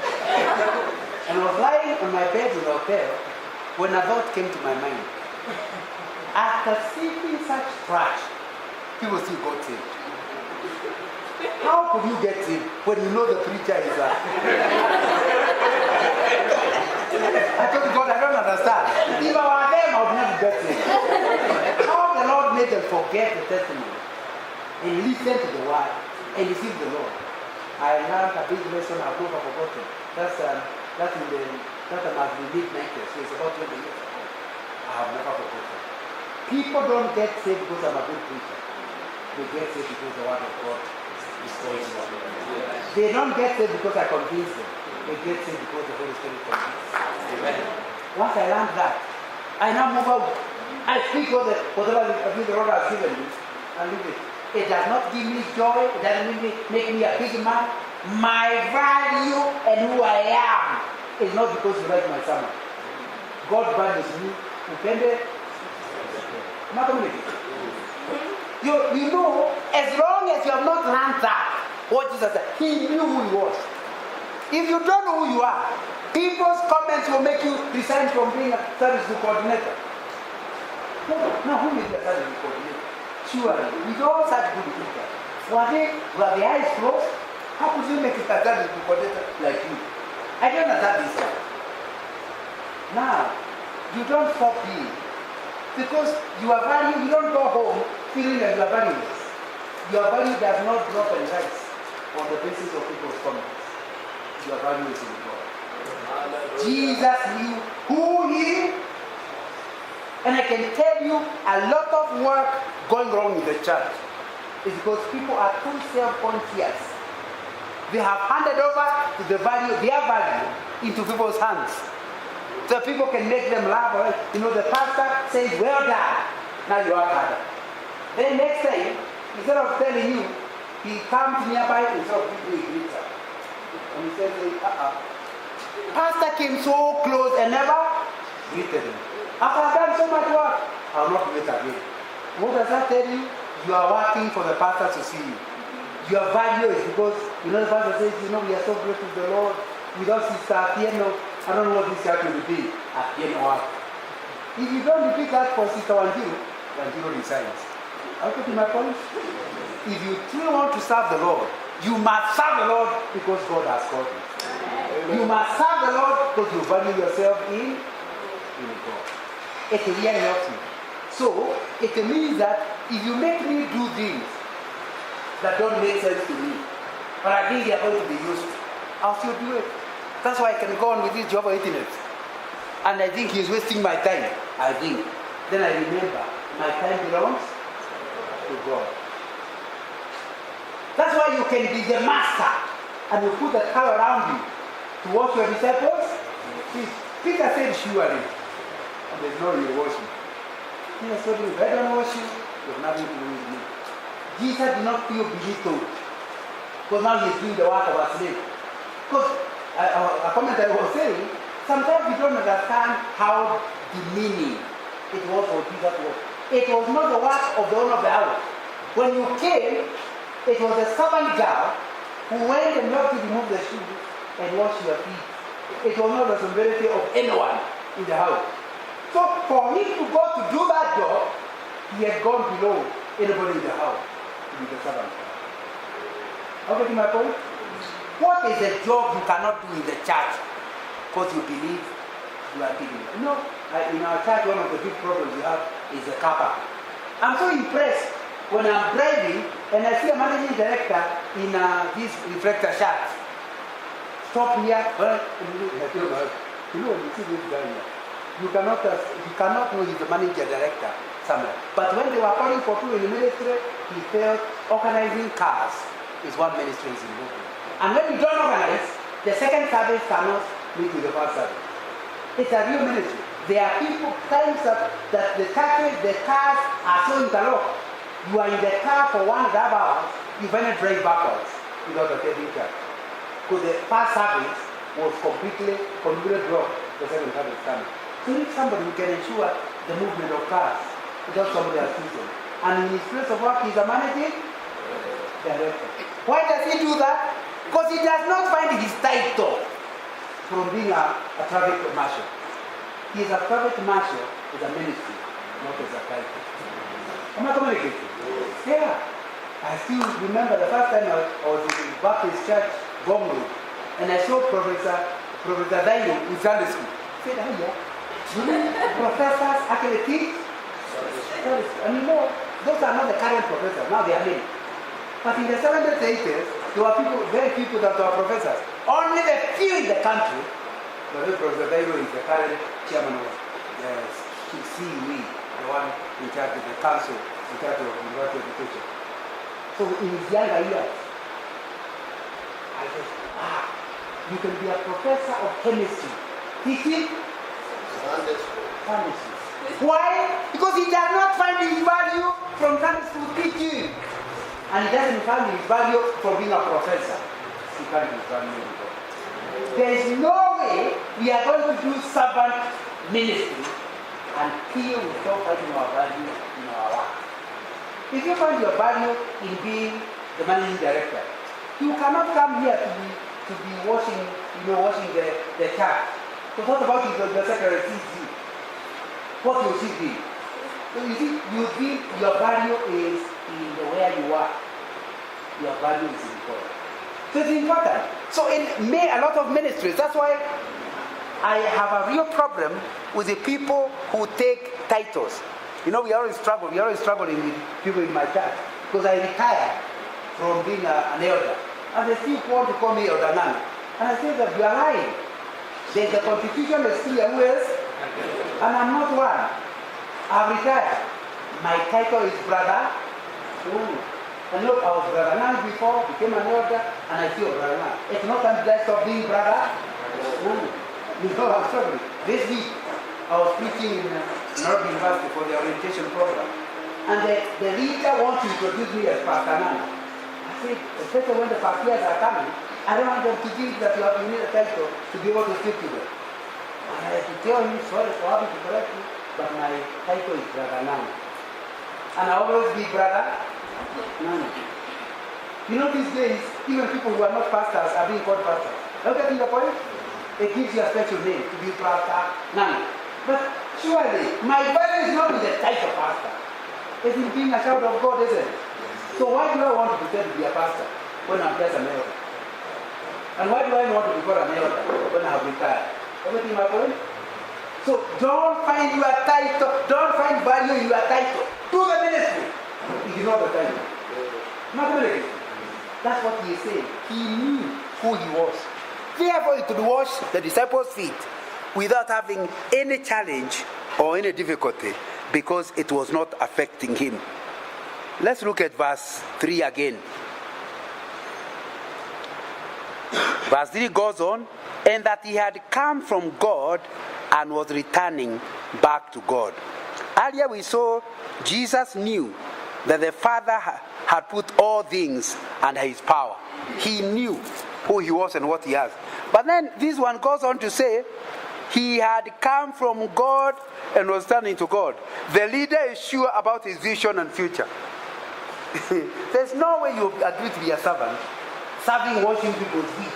And I was lying on my bed in the hotel when a thought came to my mind. After seeing such trash, people still got saved. How could you get saved when you know the preacher is I told God, I don't understand. If I were them, I would never get it. How the Lord made them forget the testimony and listen to the word and receive the Lord. I learned a big lesson I've never forgotten. That's in the mid-90s, so it's about 20 years ago. I have never forgotten. People don't get saved because I'm a good preacher. They get saved because the word of God is going on. They don't get saved because I convince them. They get saved because the Holy Spirit convinces them. Amen. Once I learned that, I now move out. I speak whatever the Lord has given me, and leave it. It does not give me joy. It doesn't make me a big man. My value and who I am is not because you like my sermon. God values me. You know, as long as you have not learned that, what Jesus said, he knew who he was. If you don't know who you are, people's comments will make you resign from being a service coordinator. Now, who is the service coordinator? Surely, with all such good people, were the eyes closed? How could you make it a service coordinator like you? I don't understand this guy. Now, you don't stop being. Because you don't go home feeling that you are valueless. Your value does not drop and rise on the basis of people's comments. Your value is in God. Jesus knew who he is. And I can tell you a lot of work going wrong in the church is because people are too self-conscious. They have handed over their value into people's hands. So people can make them laugh. You know, the pastor says, well done. Now you are harder. Then next time, instead of telling you, he comes nearby instead of giving you a greeter. And he says, Pastor came so close and never greeted him. After I've done so much work, I'll not do it again. What does that tell you? You are working for the pastor to see you. Your value is because, you know, the pastor says, you know, we are so grateful to the Lord. Without Sister Piano, I don't know what this church will be. Piano. If you don't repeat that for Sister Wanjiro resigns. Are you getting my point? If you truly want to serve the Lord, you must serve the Lord because God has called you. Amen. You must serve the Lord because you value yourself in God. It really helps you. So, it means that if you make me do things that don't make sense to me, but I think they are going to be useful, I'll still do it. That's why I can go on with this Jehovah's Witness. And I think he's wasting my time. I think. Then I remember, my time belongs to God. That's why you can be the master and you put a towel around you to wash your disciples. Peter said, surely. And there's no you wash me. Jesus told you, if I don't wash you, you have nothing to do with me. Jesus did not feel belittled. Because now he's doing the work of a slave. Because a commentator was saying, sometimes we don't understand how demeaning it was for Jesus was. It was not the work of the owner of the house. When you came, it was a servant girl who went and helped you remove the shoes and wash your feet. It was not the responsibility of anyone in the house. So for him to go to do that job, he had gone below anybody in the house to be the servant girl. Okay, my point? What is the job you cannot do in the church because you believe you are giving? No, in our church, one of the big problems we have is the car park. I'm so impressed when I'm driving and I see a managing director in this reflector shirt. Stop here. You know, you see this guy here. You cannot know he's the managing director somewhere. But when they were calling for people in the ministry, he felt organizing cars is one ministry is involved in. And when you don't organize, the second service cannot meet with the first service. It's a real ministry. There are people, times that the cars are so interlocked. You are in the car for 1.5 hours, you finally drive backwards without a taking car. Because the first service was completely blocked, the second service coming. So you need somebody who can ensure the movement of cars without somebody else using. And in his place of work, he's a managing director. Why does he do that? Because he does not find his title from being a traffic marshal. He is a traffic marshal with a ministry, not as a title. Am I communicating? Yeah. I still remember the first time I was in Baptist Church, Gombe, and I saw Professor Daino in Sunday school. said, oh yeah. Professors actually teach. And you know, those are not the current professors, now they are many. But in the 70s, 80s, there were people, very few people that were professors. Only the few in the country. Professor Dairo is the current chairman of the CUE, the one in charge of the council, in charge of university education. So in his younger years, I said, you can be a professor of chemistry, teaching Sunday school. Why? Because he does not find his value from Sunday school teaching. And he doesn't find his value from being a professor. He can't be value. There is no way we are going to do servant ministry until we stop finding our value in our work. If you find your value in being the managing director, you cannot come here to be washing the church. So what about if the secretary sees you? What will she be? So you see, your value is in the way you are. Your value is in God. So it's important. So in a lot of ministries, that's why I have a real problem with the people who take titles. You know, we always struggling with people in my church. Because I retired from being an elder. And they still want to call me Elder Nana. And I say that you are lying. The constitution is clear who is, and I'm not one. I've retired. My title is brother. And look, I was Brother Nana before, became an elder, and I feel Brother Nana. It's not time to stop being brother. You know, I'm struggling. This week, I was preaching in Nairobi University for the orientation program. And the leader wants to introduce me as Pastor Nana. I said, especially when the pastors are coming, I don't want them to think that you need a title to be able to speak to them. And I had to tell him, sorry for having to correct you, but my title is Brother Nana. And I always be Brother Nana. You know, these days, even people who are not pastors are being called pastors. Don't you get the point? It gives you a special name to be Pastor Nana. But surely, my value is not in the title of pastor. It's in being a child of God, isn't it? So why do I want to pretend to be a pastor when I'm just an elder? And why do I want to be called an elder when I have retired? Everything my point? So don't find your title, don't find value in your title. Do the ministry. It is not the title. Not the ministry. That's what he is saying. He knew who he was. Therefore, he could wash the disciples' feet without having any challenge or any difficulty because it was not affecting him. Let's look at verse 3 again. Verse 3 goes on, and that he had come from God and was returning back to God. Earlier we saw Jesus knew that the Father had put all things under his power. He knew who he was and what he has. But then this one goes on to say, he had come from God and was turning to God. The leader is sure about his vision and future. There's no way you agree to be a servant, serving, washing people's feet,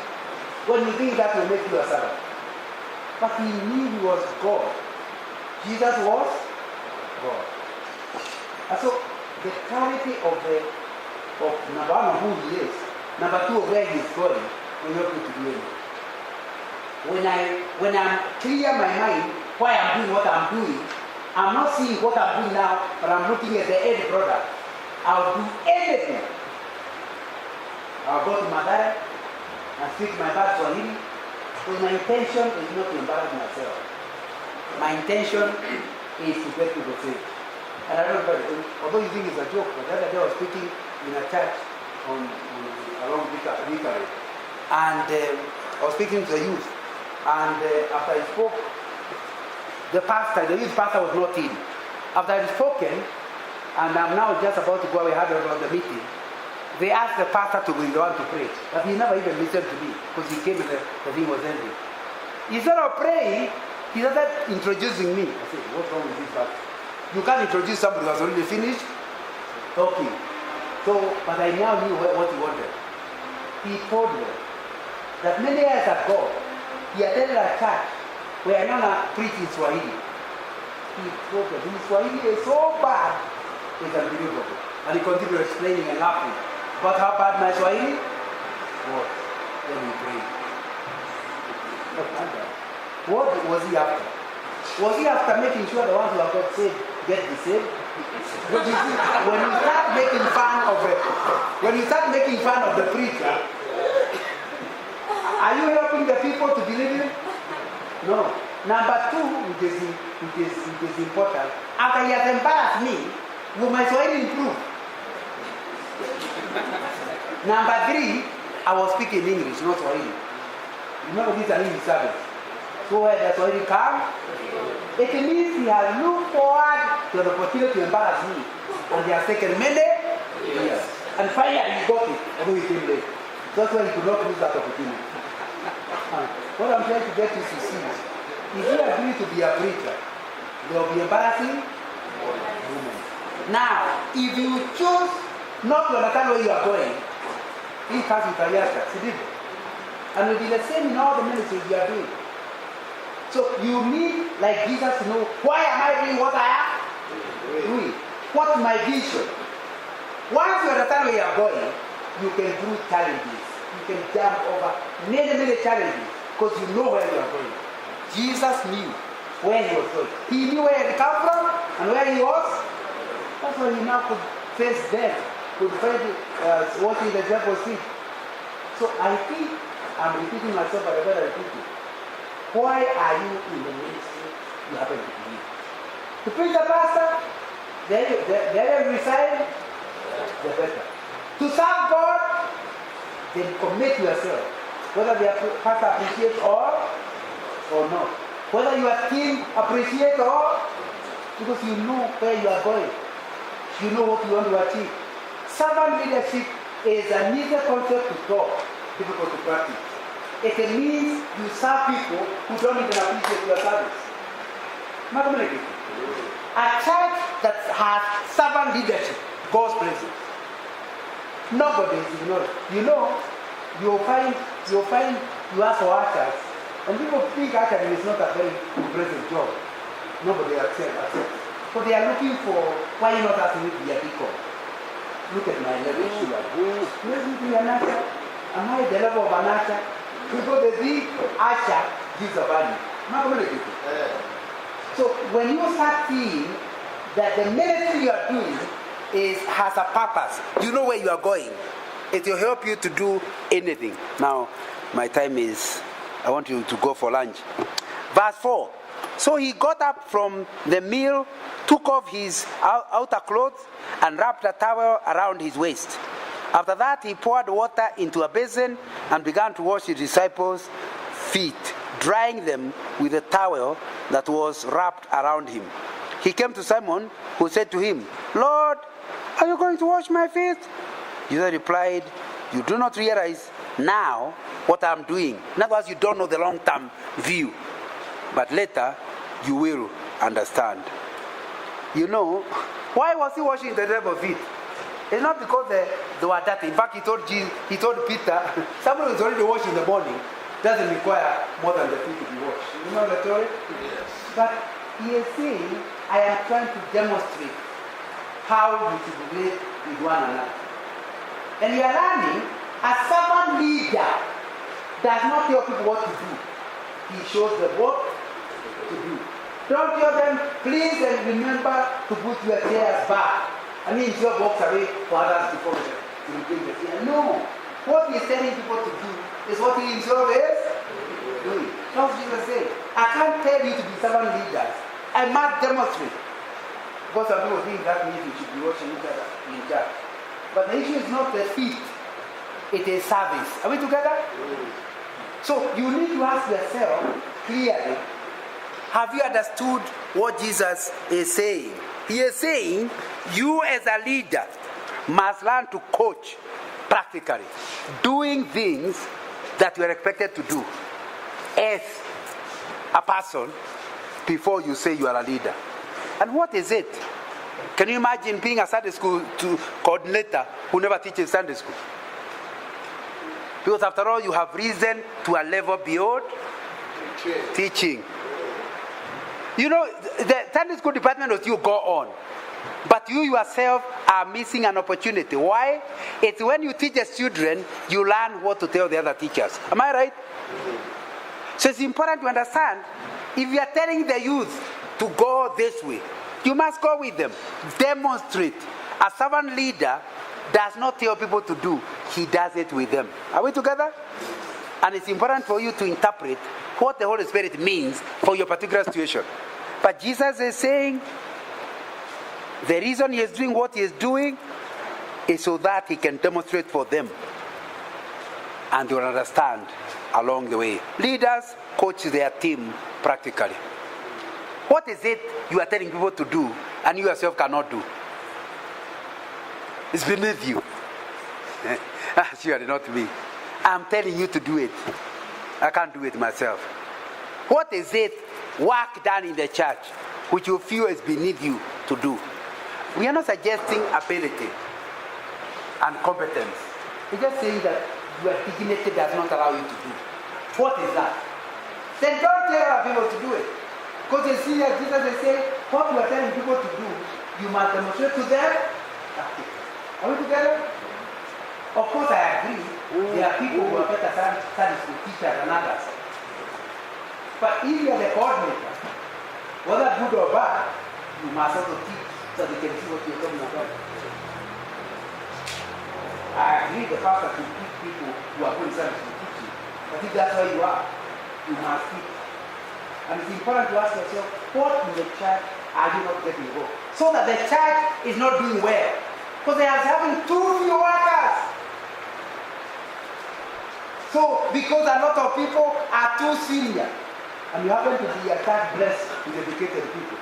when you think that will make you a servant. But he knew he was God. Jesus was God. And so the clarity of number one, who he is, number two, of where he is going, will help you to do anything. When I'm clear my mind why I'm doing what I'm doing, I'm not seeing what I'm doing now, but I'm looking at the end product. I'll do anything. I'll go to Mathare and speak my bad Swahili, because my intention is not to embarrass myself. My intention is to get people saved. And I don't know, although you think it's a joke, but the other day I was speaking in a church along Victory, and I was speaking to the youth. And after I spoke, the youth pastor was not in. After I had spoken, and I'm now just about to go, we had about the meeting, they asked the pastor to be the one to pray. But he never even listened to me, because he came and the thing was ending. Instead of praying, he started introducing me. I said, what's wrong with this pastor? You can't introduce somebody who has already finished talking. So, but I now knew what he wanted. He told them that many years ago, he attended a church where Nana preached in Swahili. He told them, his Swahili is so bad, it's unbelievable. And he continued explaining and laughing about how bad my Swahili was. Then he prayed. What was he after? Was he after making sure the ones who are got saved get the saved? But you see, when you start making fun of the preacher, are you helping the people to believe him? No. Number two, which is important, after he has embarrassed me, we might well improve. Number three, I was speaking English, not Swahili. Remember, this is an English service. So where does Swahili come? It means he has looked forward to the opportunity to embarrass me. And he has taken many years. And finally he got it, although he came late. That's why he could not lose that opportunity. What I'm trying to get you to see is, if you agree to be a preacher, there will be embarrassing moments. Now, if you choose not to understand where you are going, it comes with a yasha, and it will be the same in all the ministries you are doing. So you need, like Jesus, to know, why am I doing what I am doing? What's my vision? Once you understand where you are going, you can do challenges. You can jump over many challenges because you know where you are going. Jesus knew where he was going. He knew where he had come from and where he was. That's why he now could face death, could face watching the devil's feet. So I think I'm repeating myself, but I better repeat it. Why are you in the ministry you happen to believe? To preach the pastor, the other reside, the better. To serve God, then commit yourself. Whether the pastor appreciates or not. Whether your team appreciates or, because you know where you are going. You know what you want to achieve. Servant leadership is an easy concept to talk, difficult to practice. It means you serve people who don't even appreciate your service. A church that has servant leadership, God's presence. Nobody is ignored. You know, you'll find you ask for ushers, and people think ushering is not a very impressive job. Nobody accepts. So they are looking for, why you not asking me to be a deacon? Look at my level here. Let me be an usher. Am I the level of an usher? Because the big usher gives a value. So when you start seeing that the ministry you are doing has a purpose, you know where you are going. It will help you to do anything. Now, my time is, I want you to go for lunch. Verse 4. So he got up from the meal, took off his outer clothes, and wrapped a towel around his waist. After that, he poured water into a basin and began to wash his disciples' feet, drying them with a towel that was wrapped around him. He came to Simon, who said to him, "Lord, are you going to wash my feet?" Jesus replied, "You do not realize now what I'm doing." In other words, you don't know the long-term view. But later, you will understand. You know, why was he washing the disciples' feet? It's not because they were dirty. In fact, he told Peter, someone who's already washed in the morning doesn't require more than the feet to be washed. You know the story? Yes. But he is saying, I am trying to demonstrate how you should relate with one another. And you are learning, a servant leader does not tell people what to do. He shows them what to do. Don't tell them, please and remember to put your chairs back. I mean, your walks away for others before you bring the chair. No. What he is telling people to do is what he himself is doing. That's what Jesus said. I can't tell you to be servant leaders. I must demonstrate. Because some people think that means you should be watching each other in church. But the issue is not the feet. It is service. Are we together? So you need to ask yourself clearly, have you understood what Jesus is saying? He is saying, you as a leader must learn to coach practically, doing things that you are expected to do as a person before you say you are a leader. And what is it? Can you imagine being a Sunday school coordinator who never teaches Sunday school? Because after all, you have risen to a level beyond teaching. You know, the Sunday school department was you go on. But you yourself are missing an opportunity. Why? It's when you teach the children, you learn what to tell the other teachers. Am I right? So it's important to understand, if you are telling the youth to go this way, you must go with them. Demonstrate. A servant leader does not tell people to do, he does it with them. Are we together? And it's important for you to interpret what the Holy Spirit means for your particular situation. But Jesus is saying the reason he is doing what he is doing is so that he can demonstrate for them. And they will understand along the way. Leaders coach their team practically. What is it you are telling people to do and you yourself cannot do? It's beneath you. Surely not me. I'm telling you to do it. I can't do it myself. What is it, work done in the church, which you feel is beneath you to do? We are not suggesting ability and competence. We're just saying that your dignity does not allow you to do. What is that? Then don't tell other people to do it. Because you see that Jesus is saying, what you are telling people to do, you must demonstrate to them. Are we together? Of course, I agree. There are people who are better studies to teachers than others. But if you are the coordinator, whether good or bad, you must also teach so they can see what you're talking about. I agree the pastor to teach people who are good service to teach you. But if that's where you are, you must teach. And it's important to ask yourself, what in the church are you not getting involved? So that the church is not doing well. Because they are having too few workers. So, because a lot of people are too senior, and you happen to be a church blessed with educated people.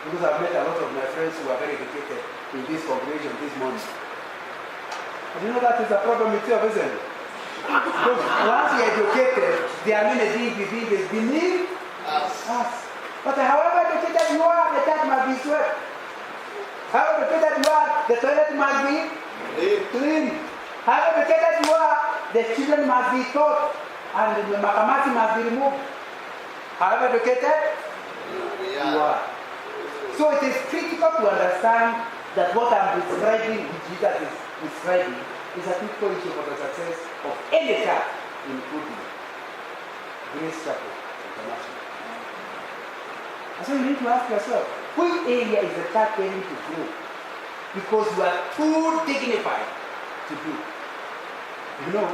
Because I've met a lot of my friends who are very educated in this congregation this morning. And you know that is a problem itself, isn't it? Because once you're educated, there are many things beneath us. But however educated you are, the church must be swept. However educated you are, the toilet must be clean. However educated you are, the children must be taught and the makamati must be removed. However educated you are. So it is critical to understand that what I'm describing, which Jesus is describing, is a critical issue for the success of any church, including Grace Chapel International. And so you need to ask yourself, which area is the church failing to grow? Because you are too dignified to do. You know,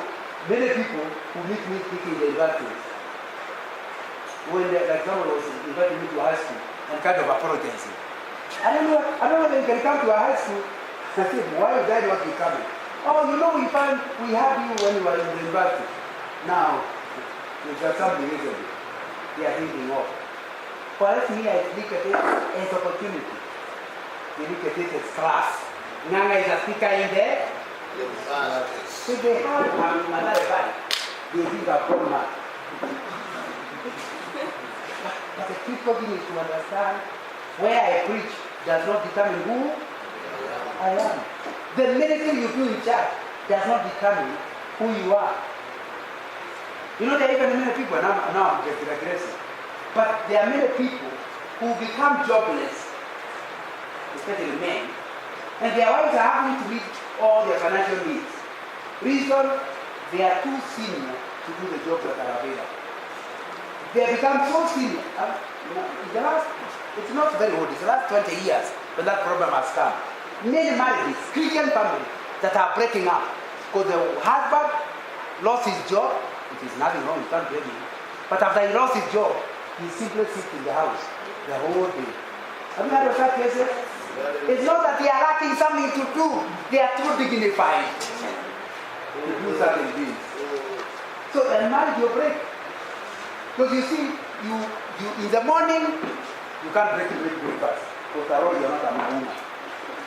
many people who meet me speaking in the universities, when like someone was inviting me to high school and kind of apologizing. I don't know if you can come to a high school. I said, why would I not be coming? Oh, you know, we had you when you were in the university. Now, there's something recently. They are thinking of. For me, I look at it as opportunity. They look at it as class. Nanga is a speaker in there. So they have another body. They think a grown man. But the people need to understand where I preach does not determine who I am. The ministry you do in church does not determine who you are. You know, there are even many people, now I'm just digressing, but there are many people who become jobless, especially men, and their wives are having to meet all their financial needs. Reason, they are too senior to do the jobs that are available. They have become so senior. It's not very old, it's the last 20 years when that problem has come. Many marriages, Christian families that are breaking up because the husband lost his job. It is nothing wrong, you can't blame him. But after he lost his job, he simply sits in the house the whole day. Have you heard of that cases? It's not that they are lacking something to do, they are too dignified to do certain things. So the marriage will break. Because you see, you in the morning, you can't break breakfast. Because after all, you're not a woman.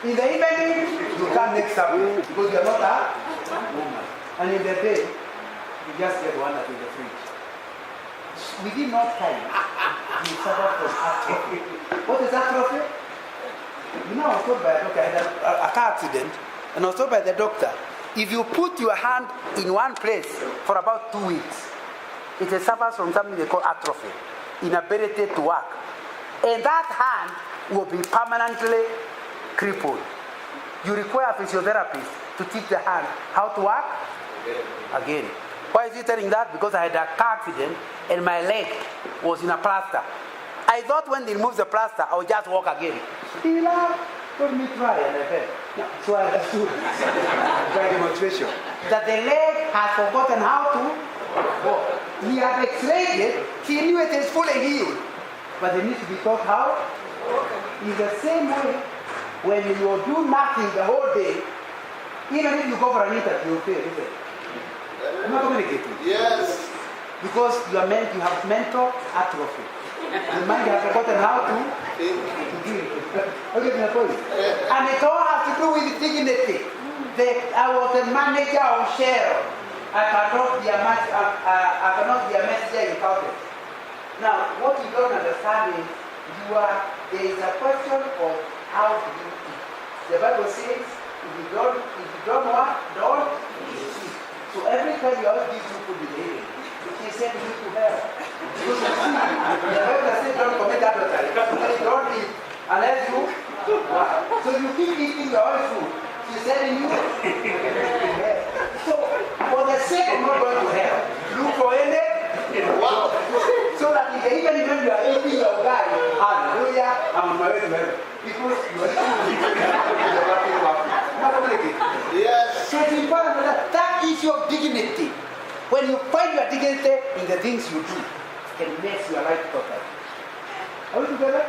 In the evening, you can't make something because you're not a woman. And in the day, you just get one that in the fridge. Within no time, you suffer from atrophy. What is atrophy? You know, I was told by a doctor, I had a car accident, and I was told by the doctor, if you put your hand in one place for about 2 weeks, it suffers from something they call atrophy, inability to work. And that hand will be permanently crippled. You require a physiotherapist to teach the hand how to work again. Why is he telling that? Because I had a car accident and my leg was in a plaster. I thought when they remove the plaster, I would just walk again. He laughed, told me try, and I fell. So I understood by demonstration that the leg has forgotten how to walk. He had explained it, he knew it is fully healed, but it needs to be taught how. In the same way, when you do nothing the whole day, even if you go for an interview, you fail, isn't it? You're not communicating. Yes. Because you have mental atrophy. The mind has forgotten how to give. Okay, my point. And it all has to do with dignity. I was the manager of Shell. I cannot be a messenger in Caltech. Now, what you don't understand is there is a question of how do you eat. The Bible says, if you don't want, don't eat. So every time you always give food to the lady, she said you to her. Because you see, the Bible says don't commit adultery. Don't eat unless you want. So you keep eating your own food. She's telling you. So for the sake of not going to hell, look for any. Wow. So that even when you are eating your guy, hallelujah, I'm on my way to heaven. Because you are eating. Yes. So it's important that issue of dignity. When you find your dignity in the things you do, it can make your life total. Are we together?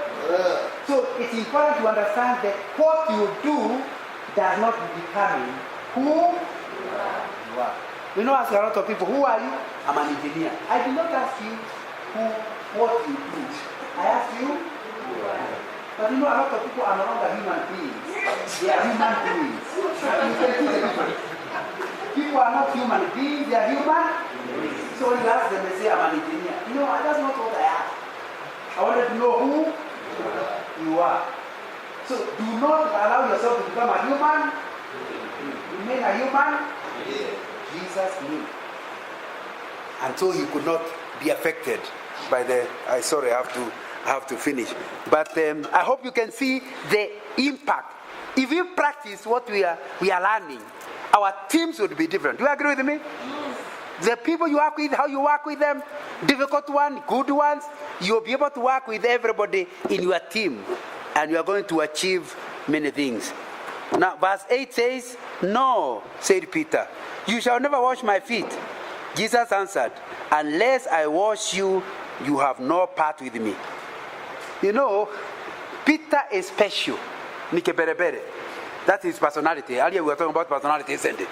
So it's important to understand that what you do does not become who you are. We know ask a lot of people, who are you? I'm an engineer. I did not ask you what you do. I asked you who are you. But you know a lot of people are no longer human beings. They are human beings. You can see the difference. People are not human beings, they are human beings. So when you ask them, they say, I'm an engineer. You know, that's not what I asked. I wanted to know who you are. So do not allow yourself to become a human. Remain a human. Jesus knew. And so you could not be affected by the. I have to finish. But I hope you can see the impact. If we practice what we are learning, our teams would be different. Do you agree with me? The people you work with, how you work with them, difficult ones, good ones, you'll be able to work with everybody in your team. And you are going to achieve many things. Now, verse 8 says, "No," said Peter, "you shall never wash my feet." Jesus answered, "Unless I wash you, you have no part with me." You know, Peter is special. That's his personality. Earlier we were talking about personality, isn't it?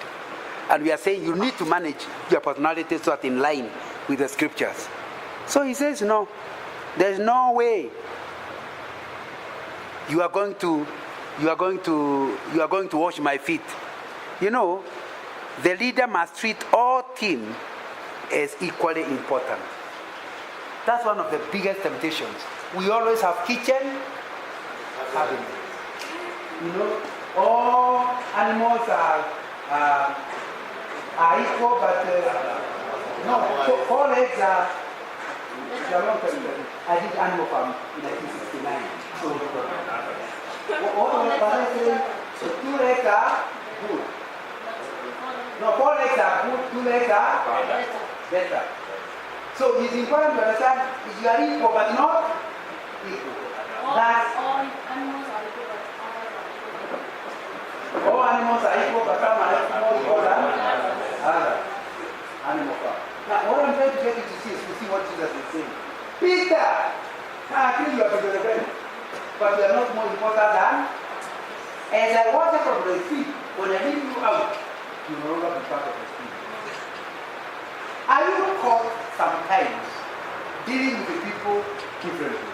And we are saying you need to manage your personality so that in line with the scriptures. So he says, no, there's no way you are going to wash my feet. You know, the leader must treat all team as equally important. That's one of the biggest temptations. We always have kitchen cabinet. You know, all animals are equal, but no, 4 legs are. I did animal farm in 1969. So, all the parents say 2 legs are good. No, 4 legs are good, 2 legs are better. So it's important to understand if you are equal but not equal. That's all animals are equal, but all animals are equal, but some are more equal than other animal farm. Now, what I'm trying to get you to see is to see what Jesus is saying. Peter, I think you are bigger than, but you are not more important than. As I water from the feet, when I leave you out, you no longer be part of the feet. Are you caught sometimes dealing with the people differently?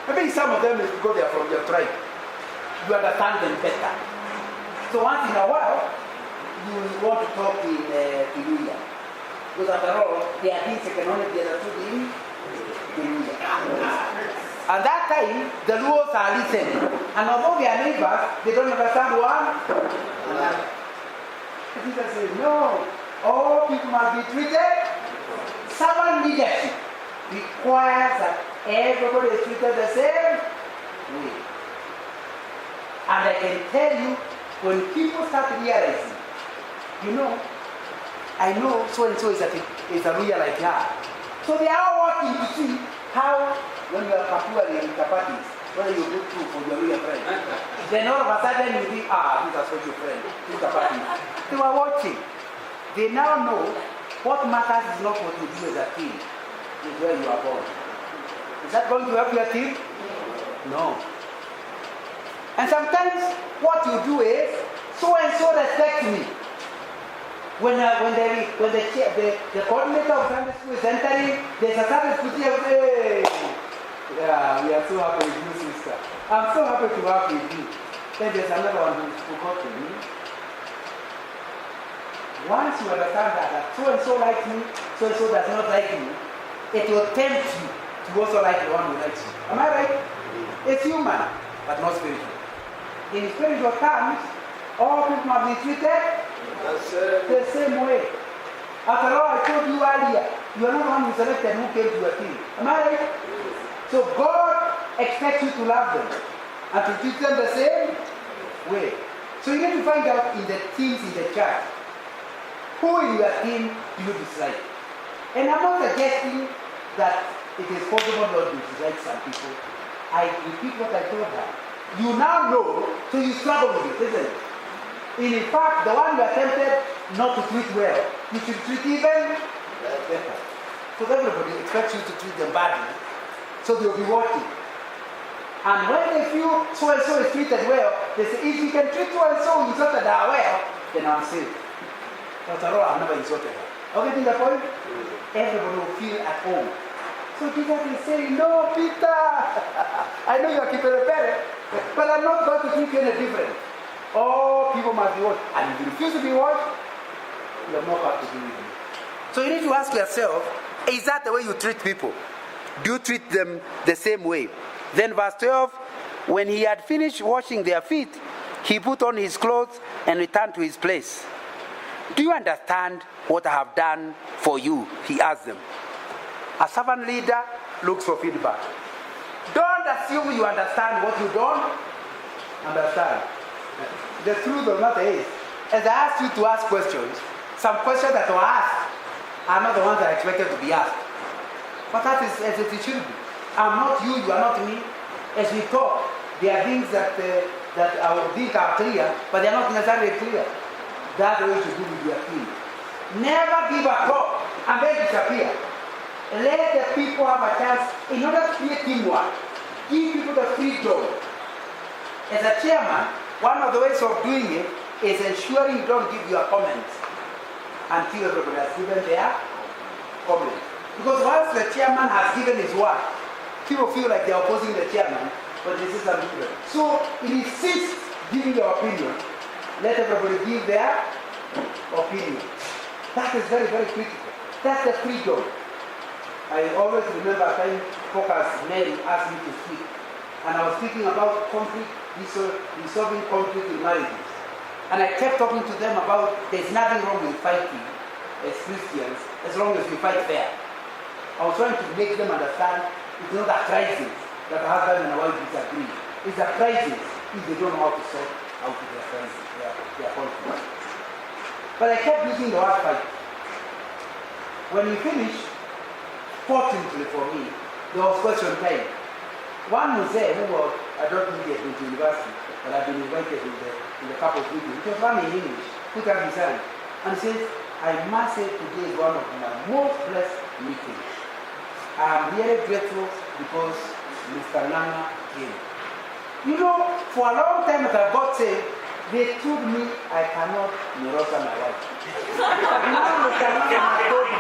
Maybe some of them is because they are from your tribe. You understand them better. So once in a while, you want to talk in Inuya. Because after all, there are things that can only be understood in Inuya. And that time, the Luos are listening. And although they are neighbors, they don't understand one another. Jesus says, no, all people must be treated. Servant leadership requires that everybody is treated the same way. And I can tell you, when people start realizing, you know, I know so and so is a real like her. So they are all working to see how, when you are particularly in capacities, whether you look through for your real friend. Then all of a sudden you think, this is such your friend, this capacities. They were watching. They now know what matters is not what you do as a team, is where you are born. Is that going to help your team? No. And sometimes what you do is, so and so respect me. When the coordinator of Sunday school is entering, there's a Sunday school here, hey, yeah, we are so happy with you, sister. I'm so happy to work with you. Then there's another one who's forgotten me. Once you understand that so and so likes me, so and so does not like me, it will tempt you to also like the one who likes you. Am I right? It's human, but not spiritual. In spiritual terms, all people must be treated the same way. After all, I told you earlier, you are not the one who selected who came to your team. Am I right? So God expects you to love them and to treat them the same way. So you need to find out in the teams in the church, who in your team do you dislike? And I'm not suggesting that it is possible not to dislike some people. I repeat what I told her. You now know, so you struggle with it, isn't it? In fact, the one you are tempted not to treat well, you should treat even better. Because everybody expects you to treat them badly, so they'll be watching. And when they feel so and so is treated well, they say, if you can treat so and so insulted her well, then I'm safe. After all, I've never insulted her. Okay, think the point? Everybody will feel at home. So Jesus is saying, no, Peter, I know you are keeping a parent, but I'm not going to treat you any different. All people must be washed. And if you refuse to be washed, you have no part to do with me. So you need to ask yourself, is that the way you treat people? Do you treat them the same way? Then verse 12, when he had finished washing their feet, he put on his clothes and returned to his place. Do you understand what I have done for you? He asked them. A servant leader looks for feedback. Don't assume you understand what you don't understand. The truth of the matter is, as I asked you to ask questions, some questions that were asked are not the ones that are expected to be asked. But that is as it should be. I'm not you, you are not me. As we talk, there are things that I think are clear, but they are not necessarily clear. That's the way to do with your team. Never give a talk and then disappear. Let the people have a chance in order to create teamwork. Give people the freedom. As a chairman, one of the ways of doing it is ensuring you don't give your comments until everybody has given their comments. Because once the chairman has given his word, people feel like they're opposing the chairman, but this is different. So insist giving your opinion. Let everybody give their opinion. That is very, very critical. That's the freedom. I always remember a time Focus Mary asked me to speak. And I was speaking about conflict, resolving conflict in marriages. And I kept talking to them about there's nothing wrong with fighting as Christians as long as we fight fair. I was trying to make them understand it's not a crisis that a husband and a wife disagree. It's a crisis if they don't know how to sort out their crisis, their conflict. But I kept using the word fight. When we finished, fortunately for me, there was question time. One was there who was, I don't think he had been to university, but I've been invited in the couple of meetings. It was one in English, put up his hand, and says, I must say today is one of my most blessed meetings. I am really grateful because Mr. Nana came. You know, for a long time as I got saved, they told me I cannot neurosa my wife. Now Mr. Nana told me,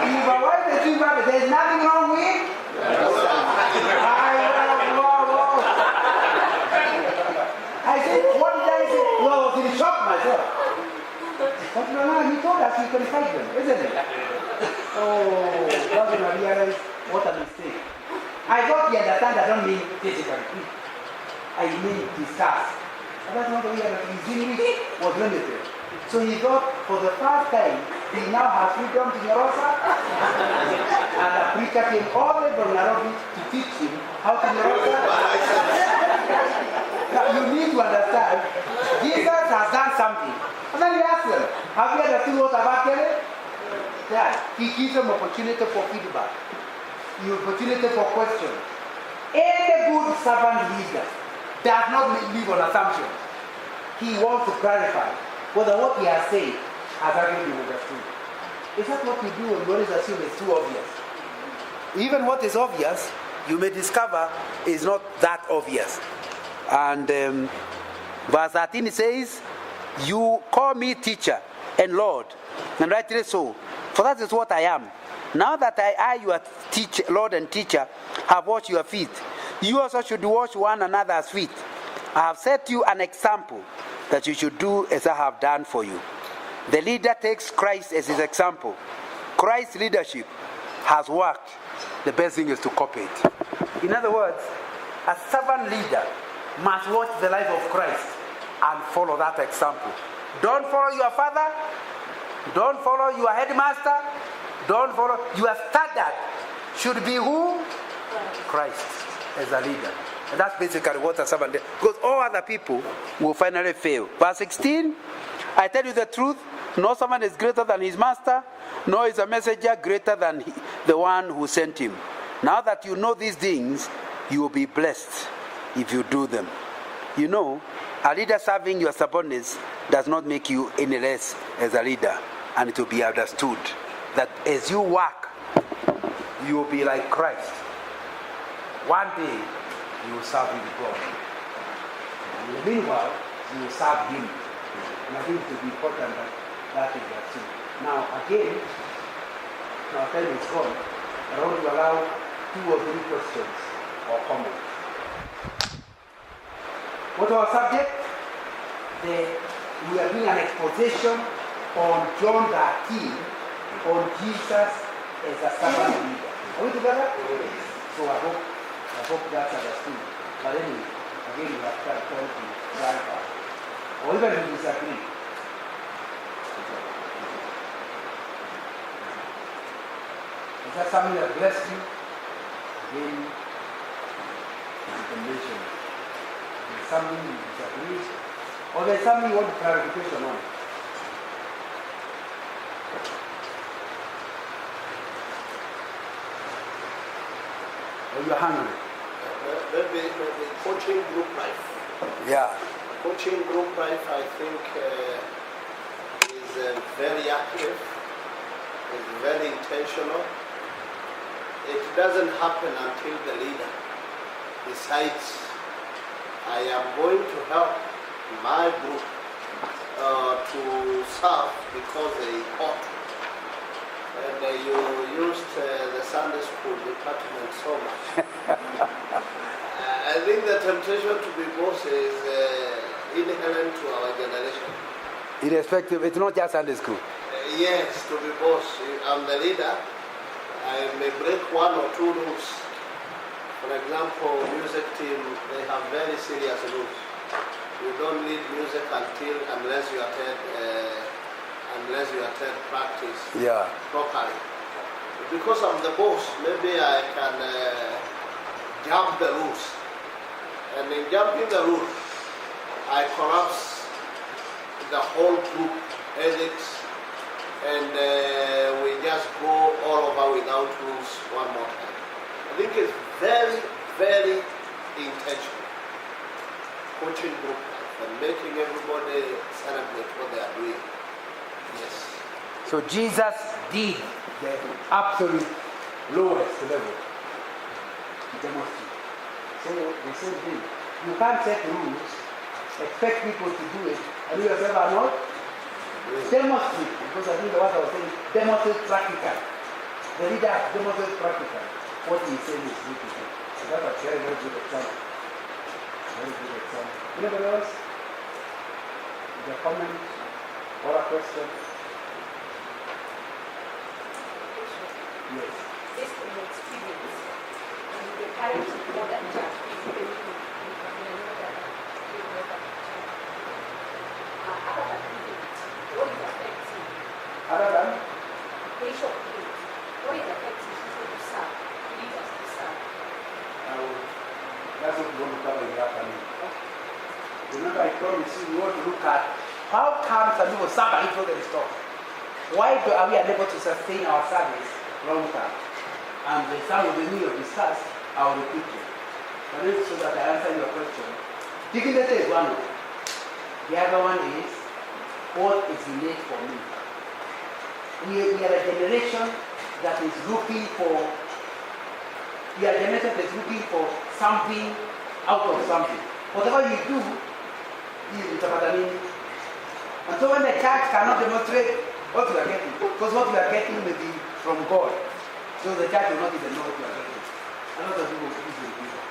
if my wife is doing bad, there's nothing wrong with I said, what did I say? Well, I was in shock myself. But no, he told us we can fight them, isn't it? Oh, that's when I realized what a mistake. I got the understand I don't mean physically. I mean discuss. And that's not the way his English was limited. So he thought for the first time, he now has freedom to Neurosa. And a preacher came all the way from Nairobi to teach him how to Neurosa. Now you need to understand, Jesus has done something. And then he asked them, Have you understood what about telling? Yeah, he gives them opportunity for feedback, opportunity for questions. Any good servant leader does not live on assumptions. He wants to clarify whether what he has said has actually been understood. Is that what we do when we always assume it's too obvious? Even what is obvious, you may discover is not that obvious. And verse 13 says, you call me teacher and Lord, and rightly so, for that is what I am. Now that I, your teacher, Lord and teacher, have washed your feet, you also should wash one another's feet. I have set you an example that you should do as I have done for you. The leader takes Christ as his example. Christ's leadership has worked. The best thing is to copy it. In other words, a servant leader must watch the life of Christ and follow that example. Don't follow your father. Don't follow your headmaster. Don't follow. Your standard should be who? Christ as a leader. And that's basically what a servant does. Because all other people will finally fail. Verse 16, I tell you the truth, no servant is greater than his master, nor is a messenger greater than the one who sent him. Now that you know these things, you will be blessed if you do them. You know, a leader serving your subordinates does not make you any less as a leader. And it will be understood that as you work, you will be like Christ. One day, you will serve with God. And in the meanwhile, you will serve Him. And I think it will be important that is understood. Now, again, our time is gone. I want to allow 2 or 3 questions or comments. What's our subject? We are doing an exposition on John 13 on Jesus as a servant leader. Are we together? So I hope that's understood. But anyway, again, we have tried to clarify. Or even if you disagree. Is that something that blessed you? Again, you can mention it. There's something you disagree, or there's something you want clarification on. Or you're hungry. Maybe coaching group life. Yeah. Coaching group life, I think, is very active, is very intentional. It doesn't happen until the leader decides, I am going to help my group to serve because they ought to. And you used the Sunday school department so much. I think the temptation to be boss is inherent to our generation. Irrespective, it's not just Sunday school. Yes, to be boss. I'm the leader. I may break 1 or 2 rules. For example, music team, they have very serious rules. You don't lead music unless you attend practice properly. Because I'm the boss, maybe I can jump the rules. And in jumping the rules, I collapse the whole group ethics, and we just go all over without rules one more time. I think it's very, very intentional. Coaching group and making everybody celebrate what they are doing. Yes. So Jesus did the absolute lowest level. He demonstrated. So the same thing. You can't set rules, expect people to do it, and you yourself are not. Demonstrate, because I think what I was saying, demonstrate practical. The leader demonstrates practical. What he's saying is beautiful. So that's a very, very good example. Very good example. Anybody else? Is there a comment or a question? Yes. Based on your experience, and the carry to more than just physically, Other than? patient needs, what is affecting people to serve, leaders to serve? That's what we want to cover in the afternoon. Remember I promised you we want to look at How come some people somebody told them to stop? Why are we unable to sustain our service long term? And some of the new discuss, I will repeat it. But then so that I answer your question. Dignity is one of them. The other one is, what is innate for me? We are a generation that is looking for, something out of something. Whatever you do, you and so when the church cannot demonstrate what you are getting, because what you are getting may be from God, so the church will not even know what you are getting. A lot of people easily do that.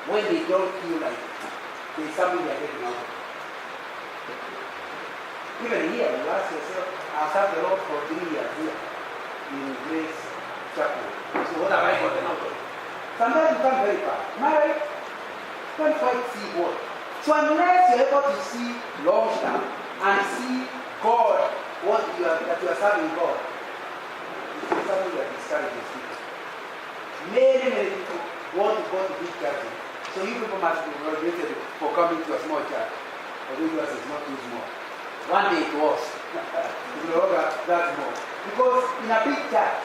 When they don't feel like there is something they are getting out of it. Even here, you ask yourself, I've served the Lord for 3 years here in Grace Chapel. So what have I gotten out of it? Sometimes you come very far. Married, you can't quite see what. So unless you're able to see long term and see God, that you are serving God, it's something that discourages people. Many people want to go to big churches. So you people must be motivated for coming to a small church. Although yours is not too small. One day it was. That's more. Because in a big church,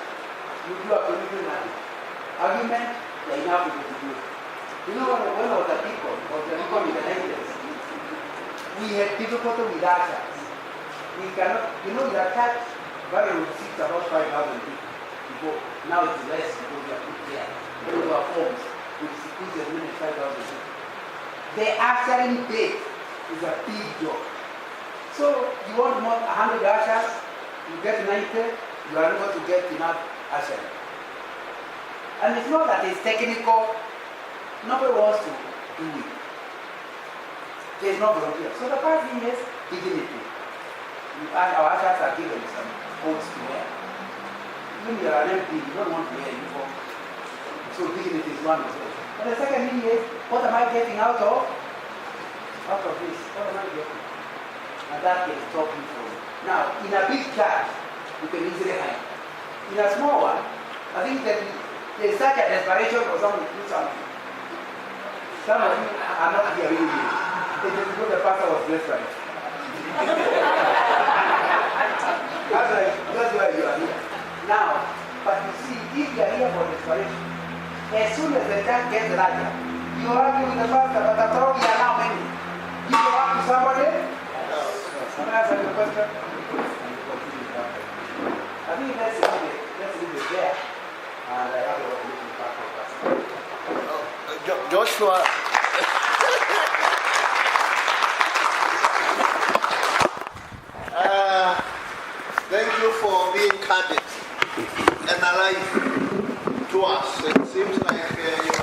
you do absolutely nothing. Argument, there are enough people to do it. You know, when I was a people in the 90s, we had difficulty with our church. We cannot, with our church, very would seat about 5,000 people. Now it's less because we are put there. When we are forms, we squeeze as many as 5,000 people. The ushering date is a big job. So you want more 100 ushers, you get 90, you are able to get enough ushering. And it's not that it's technical. Nobody wants to do it. There is no volunteer. So the first thing is dignity. Our ushers are given some coats to wear. When you are an MP, you don't want to wear a uniform. So dignity is one of them. And the second thing is, what am I getting out of this? What am I getting? And that can stop you from. Now, in a big church, you can easily hide. In a small one, I think that there is such a desperation for someone to do something. Some of you are not here really. It is because the pastor was desperate. That's why you are here. Now, but you see, if you are here for desperation, as soon as the church gets larger, you argue with the pastor, but after all, we are now many. You go up to somebody. Can I answer your question? I think let's leave it there. And I have a looking back for us. Joshua. Thank you for being candid and alive to us. It seems like